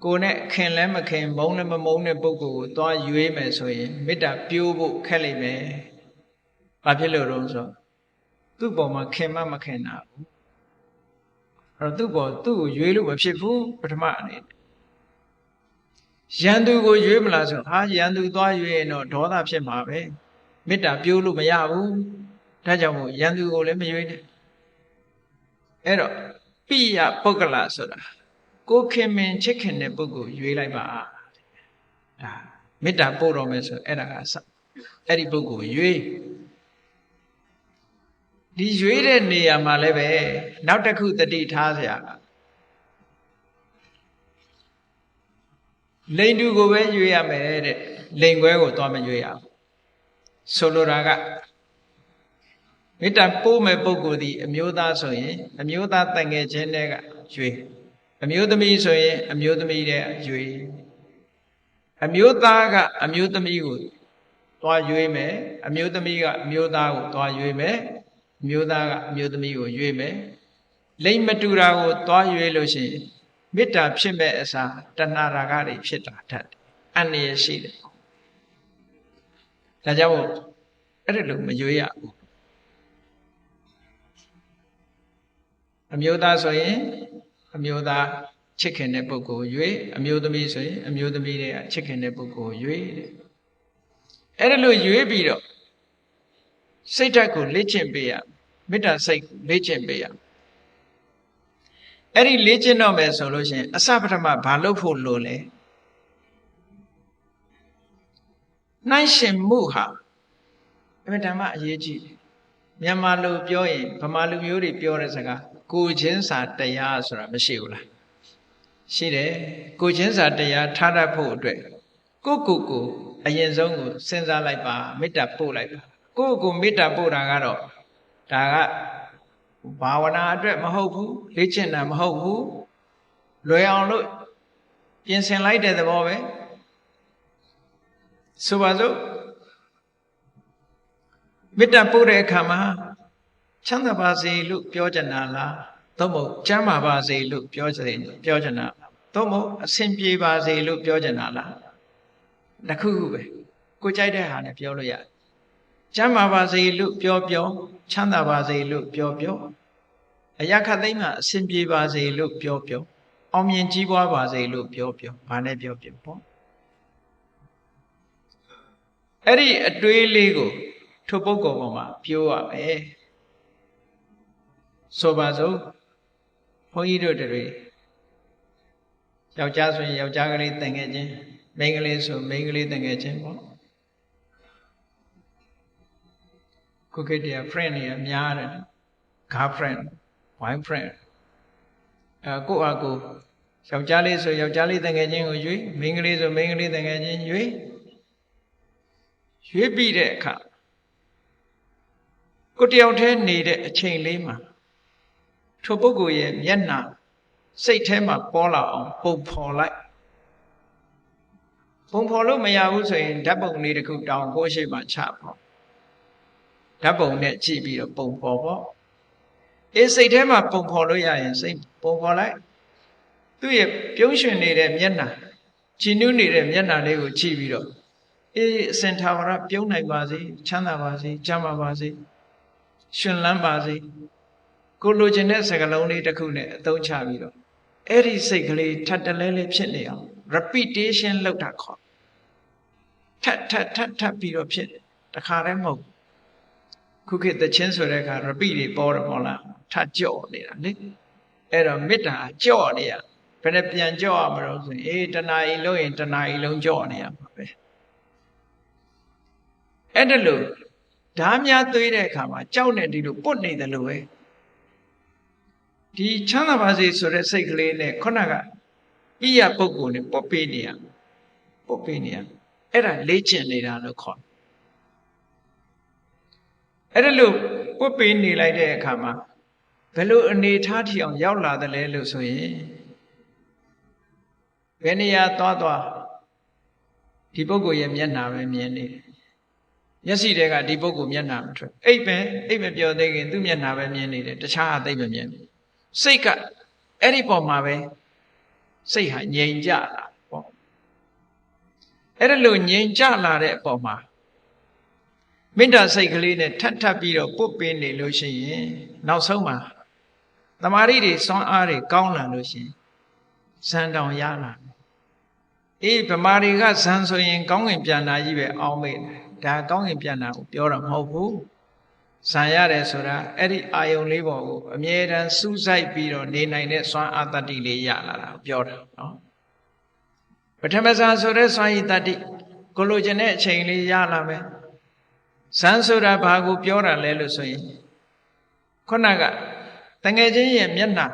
ကိုယ်နဲ့ခင်လည်းမခင်မုန်းလည်းမမုန်းတဲ့ပုဂ္ဂိုလ်ကိုသွားရွေးမယ်ဆိုရင်မေတ္တာပြိုးဖို့ခက်လိမ့်မယ်ဘာဖြစ်လို့တော့ဆိုသူ့ပေါ်မှာခင်မခင်တာဘူးအဲ့တော့သူ့ကိုရွေးလို့မဖြစ်ဘူးပထမအနေနဲ့ရန်သူကိုရွေးမလားဆိုဟာရန်သူသွားရွေးရင်တော့ဒေါသဖြစ်မှာပဲမေတ္တာပြိုးလို့မရဘူးဒါကြောင့်မို့ရန်သူကိုလည်းမရွေးနဲ့အဲ့တော့ပိယပုဂ္ဂလဆိုတာကိုခင်မင်ချစ်ခင်တဲ့ပုဂ္ဂိုလ်ရွေးလိုက်ပါဒါမေတ္တာပို့တော်မယ်ဆိုအဲ့ဒါကအဲ့ဒီပုဂ္ဂိုလ်ရွေးဒီရွေးတဲ့နေရာမှာလည်းပဲနောက်တစ်ခုတတိထားเสียလိန်တူကိုပဲရွေးရမယ်တဲ့လိန်ခွဲကိုသွားမရွေးရဘူးဆိုလိုတာကမေတ္တာပို့မဲ့ပုဂ္ဂိုလ်ဒီအမျိုးသားဆိုရင်အမျိုးသားတန်ငယ်ချင်းတွေကရွေးအမျိုးသမီးဆိုရင်အမျိုးသမီးတွေရွေးအမျိုးသားကအမျိုးသမီးကို သွားရွေးမယ်အမျိုးသမီးကအမျိုးသားကိုသွားရွေးမယ်အမျိုးသားကအမျိုးသမီးကိုရွေးမယ်လိမ့်မတူတာကိုသွားရွေးလို့ရှိရင်မေတ္တာဖြစ်မဲ့အစားတဏှာရာဂတွေဖြစ်တာတတ်တယ်အန္တရာယ်ရှိတယ်ဒါကြောင့်အဲ့ဒါလို့မရွေးရဘူးအမျိုးသားဆိုရင်အမျိုးသားချစ်ခင်တဲ့ပုဂ္ဂိုလ်ရွေးအမျိုးသမီးဆိုရင်အမျိုးသမီးတွေကချစ်ခင်တဲ့ပုဂ္ဂိုလ်ရွေးတယ်အဲ့ဒါလို့ရွေးပြီးတော့စိတ်ဓာတ်ကိုလေ့ကျင့်ပေးရမေတ္တာစိတ်လေ့ကျင့်ပေးရအဲ့ဒီလေ့ကျင့်တော့မယ်ဆိုလို့ရှိရင်အစပထမဘာလုပ်ဖို့လိုလဲနှိုင်းရှင်မှုဟာအမှန်တမ်းအရေးကြီးတယ်မြန်မာလူပြောရင်ဗမာလူမျိုးတွေပြောတဲ့စကားကိုချင်းစာတရားဆိုတာမရှိဘူးလားရှိတယ်ကိုချင်းစာတရားထားတတ်ဖို့အတွက်ကိုအရင်ဆုံးကိုစဉ်းစားလိုက်ပါမေတ္တာပို့လိုက်ပါကိုမေတ္တာပို့တာကတော့ဒါကဘာဝနာအတွက်မဟုတ်ဘူးလေ့ကျင့်တာမဟုတ်ဘူးလွယ်အောင်လို့ပြင်ဆင်လိုက်တဲ့သဘောပဲဆိုပါစို့မေတ္တာပို့တဲ့အခါမှာချမ်းသာပါစေလို့ပြောချင်တာလားသို့မဟုတ်ကျမ်းမာပါစေလို့ပြောချင်တာသို့မဟုတ်အဆင်ပြေပါစေလို့ပြောချင်တာလားတစ်ခုခုပဲကိုကြိုက်တဲ့ဟာနဲ့ပြောလို့ရတယ်ကျမ်းမာပါစေလို့ပြောချမ်းသာပါစေလို့ပြောအရာခတ်သိမ်းမှာအဆင်ပြေပါစေလို့ပြောအောင်မြင်ကြီးပွားပါစေလို့ပြောဘာနဲ့ပြောပေါ့အဲ့ဒီအတွေးလေးကိုထိုပုဂ္ဂိုလ်ပေါ်မှာပြောရမယ်ဆိုပါစို့ဘုန်းကြီးတို့တွေယောက်ျားဆိုရင်ယောက်ျားကလေးတန်ငယ်ချင်းမိန်းကလေးဆိုမိန်းကလေးတန်ငယ်ချင်းပေါ့ကိုကိတ္တရာ friend တွေများတယ် girlfriend boyfriend ကိုယ့်အကိုယောက်ျားလေးဆိုယောက်ျားလေးတန်ငယ်ချင်းကိုရွေးမိန်းကလေးဆိုမိန်းကလေးတန်ငယ်ချင်းရွေးပြီးတဲ့အခါကိုတယောက်တည်းနေတဲ့အချိန်လေးမှာထိုပုဂ္ဂိုလ်ရဲ့မျက်နှာစိတ်ထဲမှာပေါ်လာအောင်ပုံဖော်လိုက်ပုံဖော်လို့မရဘူးဆိုရင်ဓာတ်ပုံလေးတစ်ခုတောင်ကိုယ်ရှိမှချပေါ့ဓာတ်ပုံနဲ့ကြည့်ပြီးတော့ပုံဖော်ပေါ့အေးစိတ်ထဲမှာပုံဖော်လို့ရရင်စိတ်ပုံဖော်လိုက်သူ့ရဲ့ပြုံးရွှင်နေတဲ့မျက်နှာကြည်နူးနေတဲ့မျက်နှာလေးကိုကြည့်ပြီးတော့အေးအစင်ထာဝရပြုံးနိုင်ပါစေချမ်းသာပါစေကျမ်းမာပါစေရှင်လန်းပါစေကိုလိုချင်တဲ့စကားလုံးလေးတစ်ခုနဲ့အသုံးချပြီးတော့အဲ့ဒီစိတ်ကလေးထပ်တလဲလဲဖြစ်နေအောင် repetition လုပ်တာခေါ်ထပ်ပြီးတော့ဖြစ်တခါတည်းမဟုတ်ခုခေတ်သချင်းဆိုတဲ့အခါ repeat တွေပေါ်တယ်မဟုတ်လားထပ်ကြော့နေတာလေအဲ့တော့မေတ္တာကြော့နေရဘယ်နဲ့ပြန်ကြော့ရမလို့ဆိုရင်အေးတဏှာဤလုံးရင်တဏှာဤလုံးကြော့နေရမှာပဲအဲ့ဒါလို့ဓာများသွေးတဲ့အခါမှာကြောက်နေဒီလိုပုတ်နေတယ်လို့ပဲဒီချမ်းသာပါစေဆိုတဲ့စိတ်ကလေးနဲ့ခုနကဣယပုဂ္ဂိုလ်နဲ့ပုတ်ပေးနေရအဲ့ဒါလေ့ကျင့်နေတာလို့ခေါ်အဲ့ဒါလို့ပုတ်ပေးနေလိုက်တဲ့အခါမှာဘယ်လိုအနေထားထီအောင်ရောက်လာတယ်လဲလို့ဆိုရင်ဘယ်နေရာသွားဒီပုဂ္ဂိုလ်ရဲ့မျက်နှာပဲမြင်နေတယ်မျက်စိတွေကဒီပုဂ္ဂိုလ်မျက်နှာမထွက်အိပ်မပြောသေးခင်သူ့မျက်နှာပဲမြင်နေတယ်တခြားအသိမမြင်ဘူးစိတ်ကအဲ့ဒီပေါ်မှာပဲစိတ်ဟာငြိမ်ကြလာပေါ့အဲ့ဒါလို့ငြိမ်ကြလာတဲ့အပေါ်မှာမေတ္တာစိတ်ကလေးနဲ့ထပ်ပြီးတော့ပုတ်ပေးနေလို့ရှိရင်နောက်ဆုံးမှာတမာရီတွေစွမ်းအားတွေကောင်းလာလို့ရှိရင်ဇန်တောင်ရလာအေးဗမာတွေကဇန်ဆိုရင်ကောင်းကင်ပြန်တာကြီးပဲအောင်းမေ့ဒါကောင်းကင်ပြန်တာကိုပြောတာမဟုတ်ဘူးဇန်ရတယ်ဆိုတာအဲ့ဒီအာယုံလေးပေါ်ကိုအမြဲတမ်းစူးစိုက်ပြီးတော့နေနိုင်တဲ့စွမ်းအားတတ္တိလေးရလာတာကိုပြောတာနော်ပထမဇန်ဆိုတဲ့စွမ်းရည်တတ္တိကိုလိုချင်တဲ့အချိန်လေးရလာမယ်ဇန်ဆိုတာဘာကိုပြောတာလဲလို့ဆိုရင်ခုနကတငယ်ချင်းရဲ့မျက်နှာ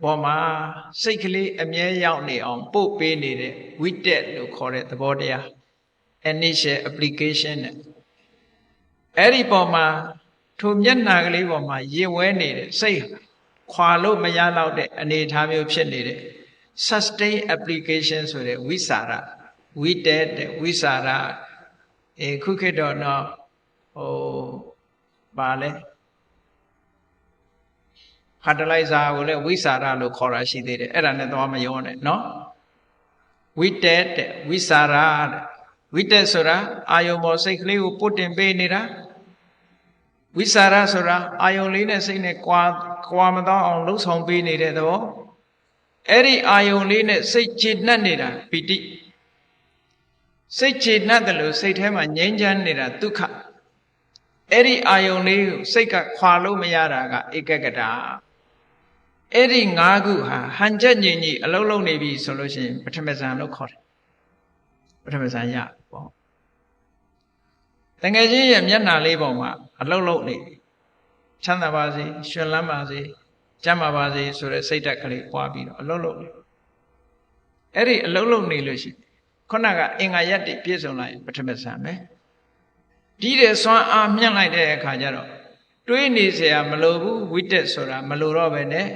ပေါ်မှာစိတ်ကလေးအမြဲရောက်နေအောင်ပို့ပေးနေတဲ့ဝိတက်လို့ခေါ်တဲ့သဘောတရား initial application နဲ့အဲ့ဒီပေါ်မှာထိုမျက်နှာကလေးပေါ်မှာရင်ဝဲနေတဲ့စိတ်ခွာလို့မရတော့တဲ့အနေအထားမျိုးဖြစ်နေတဲ့ sustain application ဆိုတဲ့ဝိสารဝိတက်တဲ့ဝိสาร ခုခေတ်တော့နော်ပါလဲဖာတလိုက်စာကိုလည်းဝိစာရလို့ခေါ်တာရှိသေးတယ်အဲ့ဒါနဲ့တော့မရောနဲ့နော်ဝိတက်တဲ့ဝိစာရတဲ့ဝိတက်ဆိုတာအာယုံပေါ်စိတ်ကလေးကိုပုတ်တင်ပေးနေတာဝိစာရဆိုတာအာယုံလေးနဲ့စိတ်နဲ့ကွာမတော့အောင်လှုပ်ဆောင်ပေးနေတဲ့သဘောအဲ့ဒီအာယုံလေးနဲ့စိတ်ကျေနပ်နေတာပီတိစိတ်ကျေနပ်တယ်လို့စိတ်ထဲမှာငြိမ်းချမ်းနေတာဒုက္ခအဲ့ဒီအာယုံလေးကိုစိတ်ကခွာလို့မရတာကဧကဂတအဲ့ဒီ၅ခုဟာဟန်ချက်ညင်ကြီးအလုံးလုံးနေပြီဆိုလို့ရှိရင်ပထမဇန်လို့ခေါ်တယ်ပထမဇန်ရပေါ့တကယ်ကြီးရဲ့မျက်နှာလေးပေါ်မှာအလုံးလုံးနေချမ်းသာပါစေရှင်လန်းပါစေကျမ်းမာပါစေဆိုတဲ့စိတ်ဓာတ်ကလေးပွားပြီးတော့အလုံးလုံးအဲ့ဒီအလုံးလုံးနေလို့ရှိရင်ခုနကအင်္ဂါရက်တွေပြည့်စုံလိုက်ပထမဇန်ပဲဒီတဲ့စွမ်းအားမြင့်လိုက်တဲ့အခါကျတော့တွေးနေเสียမလိုဘူးဝိတက်ဆိုတာမလိုတော့ပဲနဲ့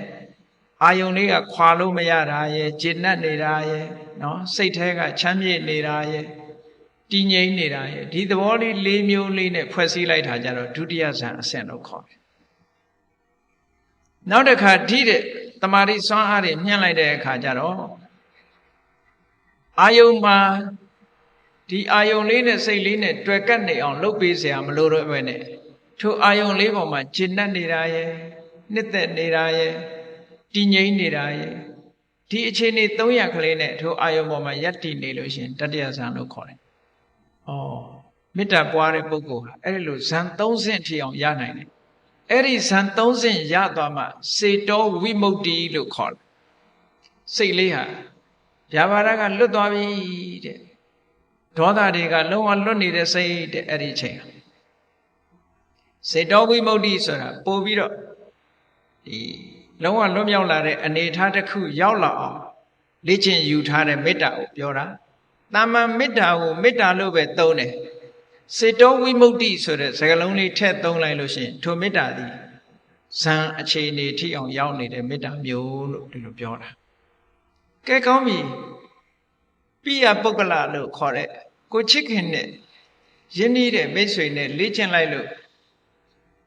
အာယုန်လေးကခွာလို့မရတာရဲ့ကျေနပ်နေတာရဲ့နော်စိတ်ထဲကချမ်းမြေ့နေတာရဲ့တည်ငြိမ်နေတာရဲ့ဒီသဘောလေး၄မျိုးလေးနဲ့ဖွဲ့စည်းလိုက်တာကြတော့ဒုတိယဇန်အဆင့်လို့ခေါ်တယ်နောက်တစ်ခါဒီတဲ့တမာတိစွမ်းအားတွေမြင့်လိုက်တဲ့အခါကျတော့အာယုန်မှာဒီအာယုန်လေးနဲ့စိတ်လေးနဲ့တွေ့ကပ်နေအောင်လုပ်ပေးเสียမလိုတော့ပဲနဲ့ထိုအာယုန်လေးပေါ်မှာဂျဉ်တ်နေတာရဲ့နှစ်သက်နေတာရဲ့တည်ငြိမ်နေတာရဲ့ဒီအခြေအနေ၃ရပ်ကလေးနဲ့ထိုအာယုန်ပေါ်မှာယက်တည်နေလို့ရှင်တတိယဇန်လို့ခေါ်တယ်။ဩမေတ္တာပွားတဲ့ပုဂ္ဂိုလ်ဟာအဲ့ဒီလိုဇန်၃ဆင့်ထိအောင်ရနိုင်တယ်။အဲ့ဒီဇန်၃ဆင့်ရသွားမှစေတောဝိမု ക്തി လို့ခေါ်တယ်။စိတ်လေးဟာဗျာပါဒကလွတ်သွားပြီတဲ့။ဒေါသတွေကလုံးဝလွတ်နေတဲ့စိတ်တဲ့အဲ့ဒီချိန်စေတောဝိမု ക്തി ဆိုတာပို့ပြီးတော့ဒီလုံးဝလွတ်မြောက်လာတဲ့အနေအထားတစ်ခုရောက်လာအောင်လေ့ကျင့်ယူထားတဲ့မေတ္တာကိုပြောတာတာမန်မေတ္တာကိုမေတ္တာလို့ပဲသုံးတယ်စေတောဝိမု ക്തി ဆိုတဲ့စကားလုံးလေးထည့်သုံးလိုက်လို့ရှိရင်ထိုမေတ္တာသည်ဇံအခြေအနေထိအောင်ရောက်နေတဲ့မေတ္တာမျိုးလို့ဒီလိုပြောတာကဲကောင်းပြီပိယပုဂ္ဂလလို့ခေါ်တဲ့ကိုချစ်ခင်နဲ့ယဉ်နေတဲ့မိတ်ဆွေနဲ့လေ့ကျင့်လိုက်လို့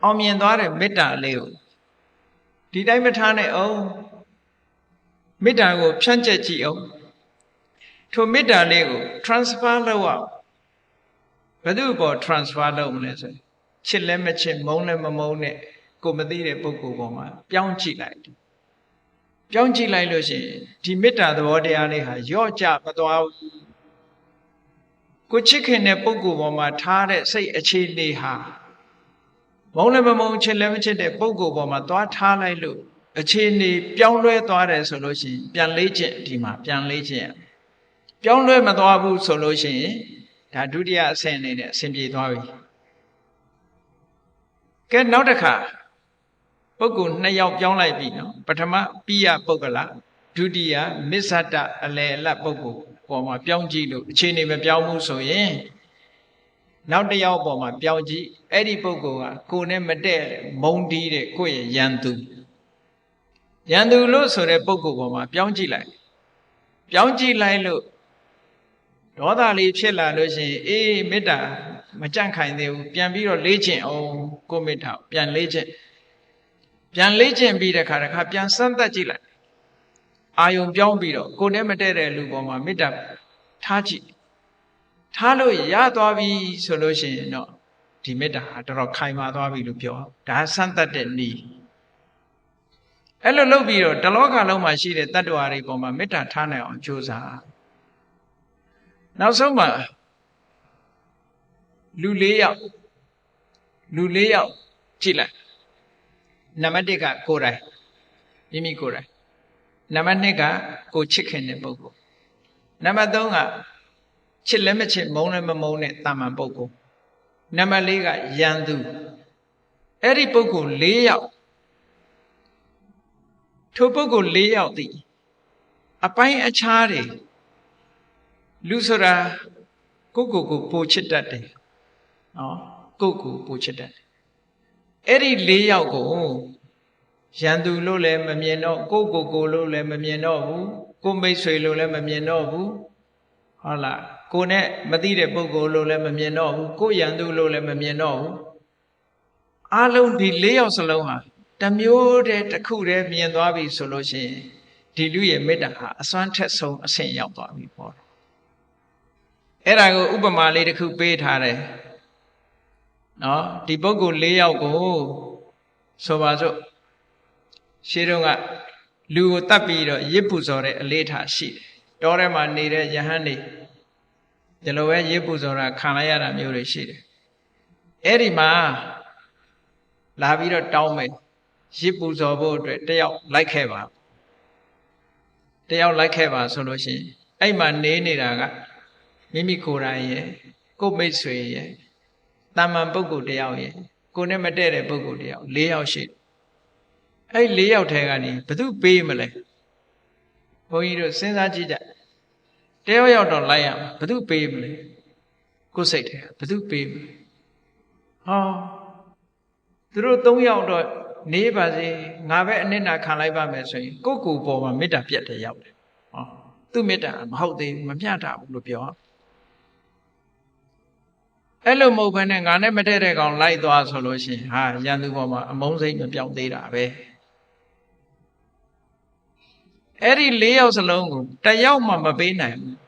အောင်မြင်သွားတဲ့မေတ္တာလေးကိုဒီတိုင်းမထားနဲ့အောင်မေတ္တာကိုဖြန့်ကျက်ကြည့်အောင်ထိုမေတ္တာလေးကို transfer လုပ်အောင်ဘယ်သူ့ပေါ် transfer လုပ်မလဲဆိုချစ်လည်းမချစ်မုန်းလည်းမမုန်းနဲ့ကိုမသိတဲ့ပုဂ္ဂိုလ်ပေါ်မှာပြောင်းကြည့်လိုက်လို့ရှိရင်ဒီမေတ္တာသဘောတရားလေးဟာယော့ကျမသွားဘူးကိုချစ်ခင်တဲ့ပုဂ္ဂိုလ်ပေါ်မှာထားတဲ့စိတ်အခြေအနေဟာမုန်းလည်းမမုန်းချစ်လည်းမချစ်တဲ့ပုဂ္ဂိုလ်ပေါ်မှာသွားထားလိုက်လို့အခြေအနေပြောင်းလဲသွားတယ်ဆိုလို့ရှိရင်ပြန်လေ့ကျင့်ဒီမှာပြန်လေ့ကျင့်ပြောင်းလဲမသွားဘူးဆိုလို့ရှိရင်ဒါဒုတိယအဆင့်အနေနဲ့အဆင်ပြေသွားပြီကဲနောက်တစ်ခါပုဂ္ဂိုလ်2ယောက်ပြောင်းလိုက်ပြီနော်ပထမပိယပုဂ္ဂလဒုတိယမစ္ဆတအလယ်အလတ်ပုဂ္ဂိုလ်ပေါ်မှာပြောင်းကြည့်လို့အခြေအနေမပြောင်းဘူးဆိုရင်နောက်တစ်ယောက်ပေါ်မှာပြောင်းကြည့်အဲ့ဒီပုဂ္ဂိုလ်ကကိုယ်နဲ့မတည့်မုံတီးတဲ့ကိုယ့်ရဲ့ယန္တုလို့ဆိုတဲ့ပုဂ္ဂိုလ်ပေါ်မှာပြောင်းကြည့်လိုက်လို့ဒေါသလေးဖြစ်လာလို့ရှိရင်အေးမေတ္တာမကြန့်ခိုင်သေးဘူးပြန်ပြီးတော့လေ့ကျင့်အောင်ကိုမေတ္တာပြန်လေ့ကျင့်ပြီးတဲ့ခါပြန်စမ်းသပ်ကြည့်လိုက်အာယုံပြောင်းပြီးတော့ကိုယ်နဲ့မတည့်တဲ့လူပေါ်မှာမေတ္တာထားကြည့်ထားလို့ရသွားပြီဆိုလို့ရှိရင်တော့ဒီမေတ္တာဟာတော်တော်ခိုင်မာသွားပြီလို့ပြောဒါစမ်းသပ်တဲ့နည်းအဲ့လိုလုပ်ပြီးတော့တလောကလုံးမှာရှိတဲ့တတ္တဝါတွေပေါ်မှာမေတ္တာထားနိုင်အောင်ကြိုးစားနောက်ဆုံးမှာလူ၄ယောက်ကြည့်လိုက်နံပါတ်1ကကိုယ်တိုင်မိမိကိုယ်တိုင်နံပါတ်2ကကိုချစ်ခင်တဲ့ပုဂ္ဂိုလ်နံပါတ်3ကချစ်လည်းမချစ်မုန်းလည်းမမုန်းတဲ့တာမန်ပုဂ္ဂိုလ်နံပါတ်4ကယန္တုအဲ့ဒီပုဂ္ဂိုလ်၄ယောက်ထိုပုဂ္ဂိုလ်၄ယောက်သည်အပိုင်းအခြားတွေလူဆိုတာကိုကိုပိုချစ်တတ်တယ်နော်ကိုပိုချစ်တတ်တယ်အဲ့ဒီ၄ယောက်ကိုယန္တုလို့လည်းမမြင်တော့ကိုလို့လည်းမမြင်တော့ဘူးကိုမိတ်ဆွေလို့လည်းမမြင်တော့ဘူးဟုတ်လား ကိုနဲ့မသိတဲ့ပုဂ္ဂိုလ်လို့လည်းမမြင်တော့ဘူးကိုရန်သူလို့လည်းမမြင်တော့ဘူးအားလုံးဒီ၄ယောက်စလုံးဟာတစ်မျိုးတည်းတစ်ခုတည်းမြင်သွားပြီဆိုလို့ရှိရင်ဒီလူရဲ့မေတ္တာဟာအစွမ်းထက်ဆုံးအဆင့်ရောက်သွားပြီပေါ့အဲ့ဒါကိုဥပမာလေးတစ်ခုပေးထားတယ်နော်ဒီပုဂ္ဂိုလ်၄ယောက်ကိုဆိုပါစို့ရှင်းတော့ကလူကိုတတ်ပြီးတော့ရစ်ပူဇော်တဲ့အလေးထားရှိတယ်တောထဲမှာနေတဲ့ယဟန်တွေဒီလိုပဲရစ်ပူဇော်တာခံလိုက်ရတာမျိုးတွေရှိတယ်အဲ့ဒီမှာလာပြီးတော့တောင်းမယ်ရစ်ပူဇော်ဖို့အတွက်တယောက်လိုက်ခဲ့ပါတယောက်လိုက်ခဲ့ပါဆိုလို့ရှိရင်အဲ့မှာနေနေတာကမိမိကိုယ်တိုင်ရဲ့ကိုယ်မိတ်ဆွေရဲ့တာမန်ပုဂ္ဂိုလ်တယောက်ရဲ့ကိုယ်နဲ့မတည့်တဲ့ပုဂ္ဂိုလ်တယောက်၄ယောက်ရှိတယ်အဲ့၄ယောက်ထဲကနေဘယ်သူပေးမလဲဘုန်းကြီးတို့စဉ်းစားကြည့်ကြတယောက်ယောက်တော့လိုက်ရမှာဘယ်သူပေးမလဲကိုယ်စိတ်ထဲဘယ်သူပေးမလဲဟောသူတို့၃ယောက်တော့နေပါစေငါပဲအနစ်နာခံလိုက်ပါမယ်ဆိုရင်ကိုယ့်ကိုယ်ပေါ်မှာမေတ္တာပြတ်တယ်ရောက်တယ်ဟောသူ့မေတ္တာမဟုတ်သေးဘူးမမျှတာဘူးလို့ပြောအဲ့လိုမဟုတ်ဘဲနဲ့ငါနဲ့မတည့်တဲ့ကောင်လိုက်သွားဆိုလို့ရှိရင်ဟာရန်သူပေါ်မှာအမုန်းစိတ်မပြောင်းသေးတာပဲအဲ့ဒီ၄ယောက်စလုံးကိုတယောက်မှမပေးနိုင်ဘူး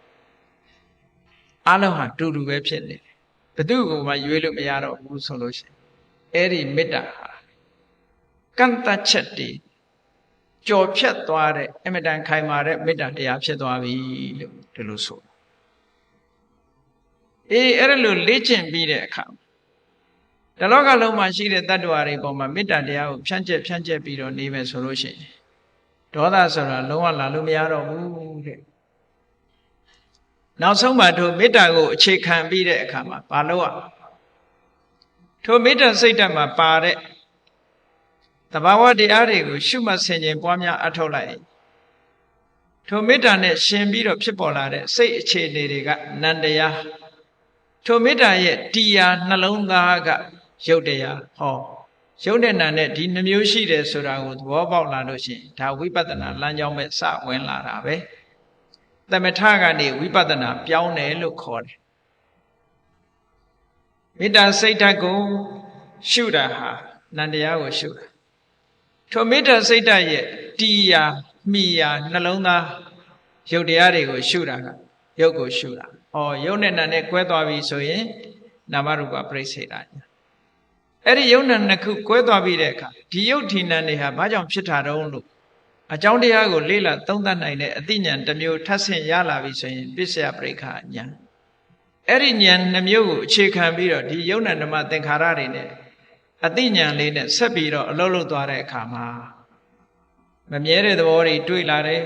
အားလုံးဟာတူတူပဲဖြစ်နေတယ်ဘယ်သူကမှရွေးလို့မရတော့ဘူးဆိုလို့ရှိရင်အဲ့ဒီမေတ္တာဟာကန့်တတ်ချက်တွေကြော်ဖြတ်သွားတဲ့အမြဲတမ်းခိုင်မာတဲ့မေတ္တာတရားဖြစ်သွားပြီလို့ဒီလိုဆိုအဲ့ဒါလိုလေ့ကျင့်ပြီးတဲ့အခါတလောကလုံးမှာရှိတဲ့တ attva တွေပေါ်မှာမေတ္တာတရားကိုဖြန့်ကျက်ပြီးတော့နေမယ်ဆိုလို့ရှိရင်ဒေါသဆိုတာလုံးဝလာလို့မရတော့ဘူးတဲ့နောက်ဆုံးမှာထိုမေတ္တာကိုအခြေခံပြီးတဲ့အခါမှာဘာလို့ထိုမေတ္တာစိတ်ဓာတ်မှာပါတဲ့တဘာဝတရားတွေကိုရှုမှတ်ဆင်ခြင်ပွားများအထောက်လိုက်ထိုမေတ္တာနဲ့ရှင်ပြီးတော့ဖြစ်ပေါ်လာတဲ့စိတ်အခြေအနေတွေကနန္တရားထိုမေတ္တာရဲ့တရားနှလုံးသားကရုပ်တရားဟောရုပ်နဲ့နာနဲ့ဒီနှမျိုးရှိတယ်ဆိုတာကိုသဘောပေါက်လာလို့ရှိရင်ဒါဝိပဿနာလမ်းကြောင်းပဲစဝင်လာတာပဲသမထကနေဝိပဿနာပြောင်းတယ်လို့ခေါ်တယ်မေတ္တာစိတ်ဓာတ်ကိုရှုတာဟာနန္တရားကိုရှုတာထိုမေတ္တာစိတ်ဓာတ်ရဲ့တရားမိယာနှလုံးသားရုပ်တရားတွေကိုရှုတာကရုပ်ကိုရှုတာဟောရုပ်နဲ့နာနဲ့ကွဲသွားပြီဆိုရင်နာမရူပပရိစ္ဆေဒညာအဲ့ဒီယုံနာနှစ်ခုကွဲသွားပြီးတဲ့အခါဒီယုတ်ထီနံတွေဟာဘာကြောင့်ဖြစ်တာတုံးလို့အကြောင်းတရားကိုလေ့လာသုံးသပ်နိုင်တဲ့အသိဉာဏ်တစ်မျိုးထပ်ဆင့်ရလာပြီဆိုရင်ပစ္စယပရိက္ခဉာဏ်အဲ့ဒီဉာဏ်နှမျိုးကိုအခြေခံပြီးတော့ဒီယုံနာဓမ္မသင်္ခါရတွေနဲ့အသိဉာဏ်လေးနဲ့ဆက်ပြီးတော့အလုံးလုံးသွားတဲ့အခါမှာမမြဲတဲ့သဘောတွေတွေ့လာတယ်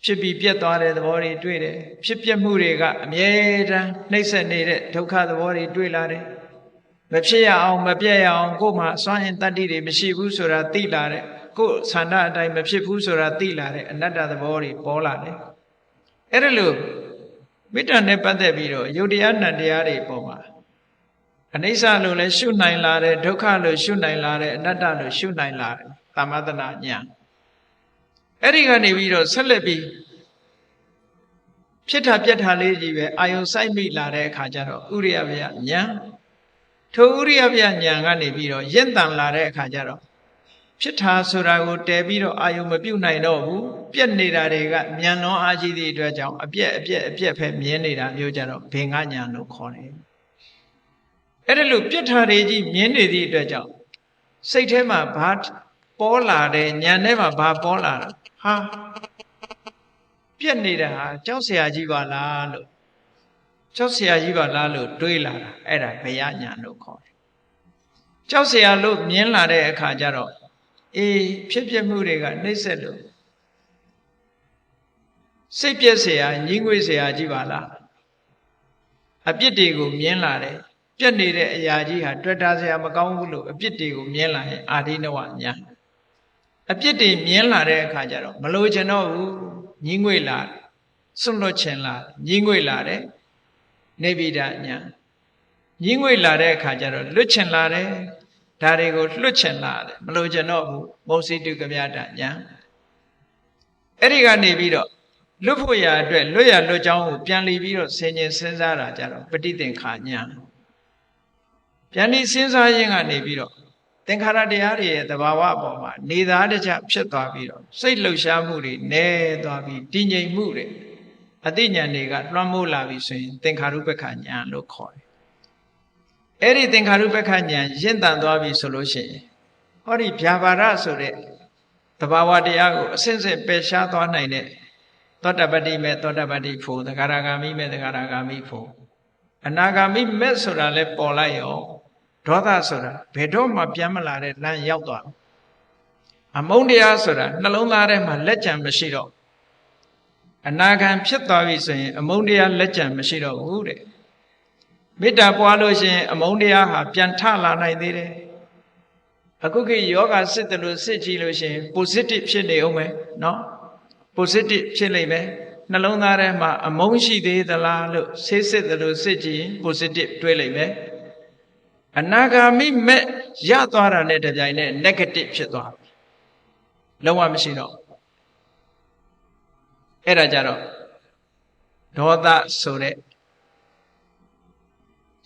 ဖြစ်ပြီးပြတ်သွားတဲ့သဘောတွေတွေ့တယ်ဖြစ်ပြမှုတွေကအမြဲတမ်းနှိမ့်ဆက်နေတဲ့ဒုက္ခသဘောတွေတွေ့လာတယ်မဖြစ်ရအောင်မပြတ်ရအောင်ကိုယ်မှာစွမ်းရင်တတ္တိတွေမရှိဘူးဆိုတာသိလာတဲ့ကိုယ်ဆန္ဒအတိုင်းမဖြစ်ဘူးဆိုတာသိလာတဲ့အနတ္တသဘောတွေပေါ်လာတယ်အဲ့ဒါလို့မေတ္တာနဲ့ပတ်သက်ပြီးတော့ယုတ်တရားနံတရားတွေပေါ်မှာအနိစ္စလို့လည်းရှုနိုင်လာတယ်ဒုက္ခလို့ရှုနိုင်လာတယ်အနတ္တလို့ရှုနိုင်လာတယ်သမထနာဉာဏ်အဲ့ဒီကနေပြီးတော့ဆက်လက်ပြီးဖြစ်တာပြက်တာလေးကြီးပဲအာယုံစိုက်မိလာတဲ့အခါကျတော့ဥရိယဗျာဉာဏ်ထိုဥရိယဗျာဉာဏ်ကနေပြီးတော့ရင့်တန်လာတဲ့အခါကျတော့ဖြစ်တာဆိုတာကိုတည်ပြီးတော့အာယုံမပြုတ်နိုင်တော့ဘူးပြက်နေတာတွေကဉာဏ်လုံးအားရှိသည့်အတွက်ကြောင့်အပြက်ဖဲမြင်နေတာမျိုးကြတော့ဘေငါဉာဏ်လို့ခေါ်တယ်အဲ့ဒါလို့ပြက်တာတွေကြီးမြင်နေသည့်အတွက်ကြောင့်စိတ်ထဲမှာဘာပေါ်လာတယ်ဉာဏ်ထဲမှာဘာပေါ်လာတာဟာပြက်နေတာဟာကြောက်เสียကြီးပါလားလို့ကြောက်เสียကြီးပါလားလို့တွေးလာတာအဲ့ဒါဘယညာလို့ခေါ်တယ်ကြောက်เสียလို့မြင်လာတဲ့အခါကျတော့ဖြစ်ပြမှုတွေကနှိမ့်ဆက်လို့စိတ်ပြက်เสียညှင်းငွေเสียကြီးပါလားအပြစ်တွေကိုမြင်လာတယ်ပြက်နေတဲ့အရာကြီးဟာတွေ့တာเสียမကောင်းဘူးလို့အပြစ်တွေကိုမြင်လာရင်အာဒိနဝညာအပြစ်တွေမြင်လာတဲ့အခါကျတော့မလိုချင်တော့ဘူးညှင်းငွေလာစွန့်လွတ်ချင်လာညှင်းငွေလာတယ်နေဗိဒညာညှင်းငွေလာတဲ့အခါကျတော့လွတ်ချင်လာတယ်ဒါတွေကိုလွတ်ချင်လာတယ်မလိုချင်တော့ဘူးမောစိတုကမြတညာအဲ့ဒီကနေပြီးတော့ လွတ်ဖို့ရအတွက်လွတ်ရလွတ်ကြောင်းကိုပြန်လီပြီးတော့ဆင်ញင်စဉ်းစားတာကြတော့ပဋိသင်္ခာဉာဏ်ပြန်ဒီစဉ်းစားခြင်းကနေပြီးတော့သင်္ခါရတရားတွေရဲ့သဘာဝအပေါ်မှာနေသားတကျဖြစ်သွားပြီးတော့စိတ်လှုပ်ရှားမှုတွေနည်းသွားပြီးတည်ငြိမ်မှုတွေအသိဉာဏ်တွေကလွှမ်းမိုးလာပြီဆိုရင်သင်္ခါရုပ္ပခဉာဏ်လို့ခေါ်တယ်။အဲ့ဒီသင်္ခါရုပ္ပခဉာဏ်ရင့်တန်သွားပြီဆိုလို့ရှိရင်ဟောဒီဗျာပါဒဆိုတဲ့သဘာဝတရားကိုအစဉ်စဉ်ပယ်ရှားသွားနိုင်တဲ့သောတပတ္တိမေသောတပတ္တိဖို့သဂရဂါမိမေသဂရဂါမိဖို့အနာဂါမိမေဆိုတာလဲပေါ်လိုက်ရောဒေါသဆိုတာဘယ်တော့မှပြန်မလာတဲ့လမ်းရောက်သွားအမုန်းတရားဆိုတာနှလုံးသားထဲမှာလက်ကြံမရှိတော့အနာဂံဖြစ်သွားပြီဆိုရင်အမုန်းတရားလက်ကြံမရှိတော့ဘူးတဲ့မေတ္တာပွားလို့ရှိရင်အမုန်းတရားဟာပြန်ထလာနိုင်သေးတယ်အခုခေတ်ယောဂစစ်တယ်လို့စစ်ကြည့်လို့ရှိရင် positive ဖြစ်နေအောင်မယ်နော် positive ဖြစ်လိမ့်မယ်နှလုံးသားထဲမှာအမုန်းရှိသေးသလားလို့ဆေးစစ်တယ်လို့စစ်ကြည့်ရင် positive တွေးလိမ့်မယ်အနာဂါမိမဲ့ရသွားတာနဲ့တပြိုင်နက် negative ဖြစ်သွားပြီလုံးဝမရှိတော့အဲ့ဒါကြတော့ဒေါသဆိုတဲ့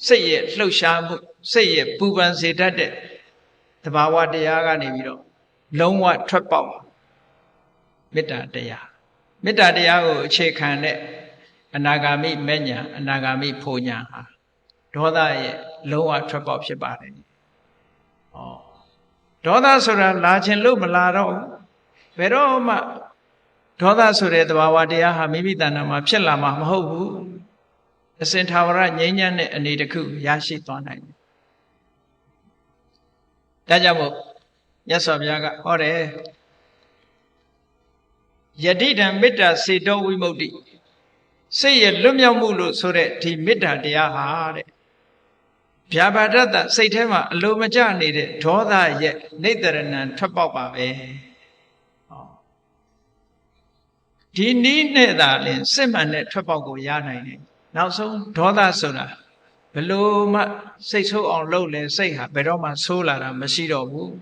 စိတ်ရဲ့လှုပ်ရှားမှုစိတ်ရဲ့ပူပန်စေတတ်တဲ့သဘာဝတရားကနေပြီးတော့လုံးဝထွက်ပေါက်မေတ္တာတရားမေတ္တာတရားကိုအခြေခံတဲ့အနာဂါမိမဲ့ညာအနာဂါမိဖို့ညာဟာဒေါသရဲ့လုံးဝထွက်ပေါက်ဖြစ်ပါတယ်။ဒေါသဆိုတာလာခြင်းလို့မလာတော့ဘယ်တော့မှဒေါသဆိုတဲ့သဘာဝတရားဟာမိမိတဏ္ဍာမှာဖြစ်လာမှာမဟုတ်ဘူး။အစဉ်ထာဝရငြိမ်းချမ်းတဲ့အနေတစ်ခုရရှိသွားနိုင်တယ်။ဒါကြောင့်မို့မြတ်စွာဘုရားကဟောတယ်ယတိတံမေတ္တာစေတောဝိမု ക്തി စိတ်ရဲ့လွတ်မြောက်မှုလို့ဆိုတဲ့ဒီမေတ္တာတရားဟာတဲ့ဗျာပါဒတ္တစိတ်ထဲမှာအလိုမကျနေတဲ့ဒေါသရဲ့နိတ္တရဏံထွက်ပေါက်ပါပဲဒီနည်းနဲ့သာလင်စစ်မှန်တဲ့ထွက်ပေါက်ကိုရနိုင်တယ်နောက်ဆုံးဒေါသဆိုတာဘလို့မှစိတ်ဆိုးအောင်လုပ်လဲစိတ်ဟာဘယ်တော့မှဆိုးလာတာမရှိတော့ဘူး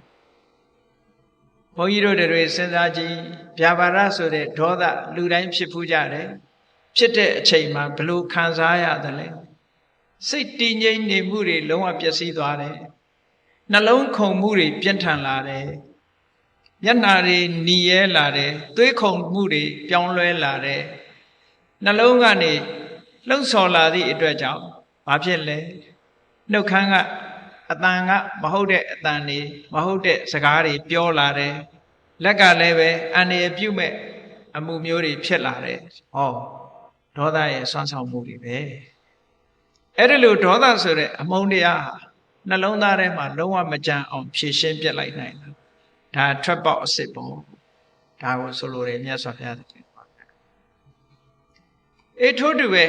ဘုန်းကြီးတို့တွေစဉ်းစားကြည့်ဗျာပါဒဆိုတဲ့ဒေါသလူတိုင်းဖြစ်ဖူးကြတယ်ဖြစ်တဲ့အချိန်မှာဘလို့ခံစားရတယ်လဲစိတ်တည်ငြိမ်နေမှုတွေလုံးဝပျက်စီးသွားတယ်နှလုံးခုန်မှုတွေပြင်းထန်လာတယ်မျက်နှာတွေနီရဲလာတယ်သွေးခုန်မှုတွေပြောင်းလဲလာတယ်နှလုံးကနေလှုပ်ဆော်လာသည့်အတွက်ကြောင့်ဘာဖြစ်လဲနှုတ်ခမ်းကအတန်ကမဟုတ်တဲ့အတန်တွေမဟုတ်တဲ့စကားတွေပြောလာတယ်လက်ကလည်းပဲအန္တရာယ်ပြုမဲ့အမှုမျိုးတွေဖြစ်လာတယ်ဟောဒေါသရဲ့ဆွမ်းဆောင်မှုတွေပဲအဲ့ဒါလို့ဒေါသဆိုတဲ့အမုန်းတရားဟာနှလုံးသားထဲမှာလုံးဝမကြံအောင်ဖြည့်ရှင်းပြစ်လိုက်နိုင်တယ်ဒါထွက်ပေါက်အစ်စ်ပေါ့ဒါကိုဆိုလိုတယ်မြတ်စွာဘုရားအေးထို့တူပဲ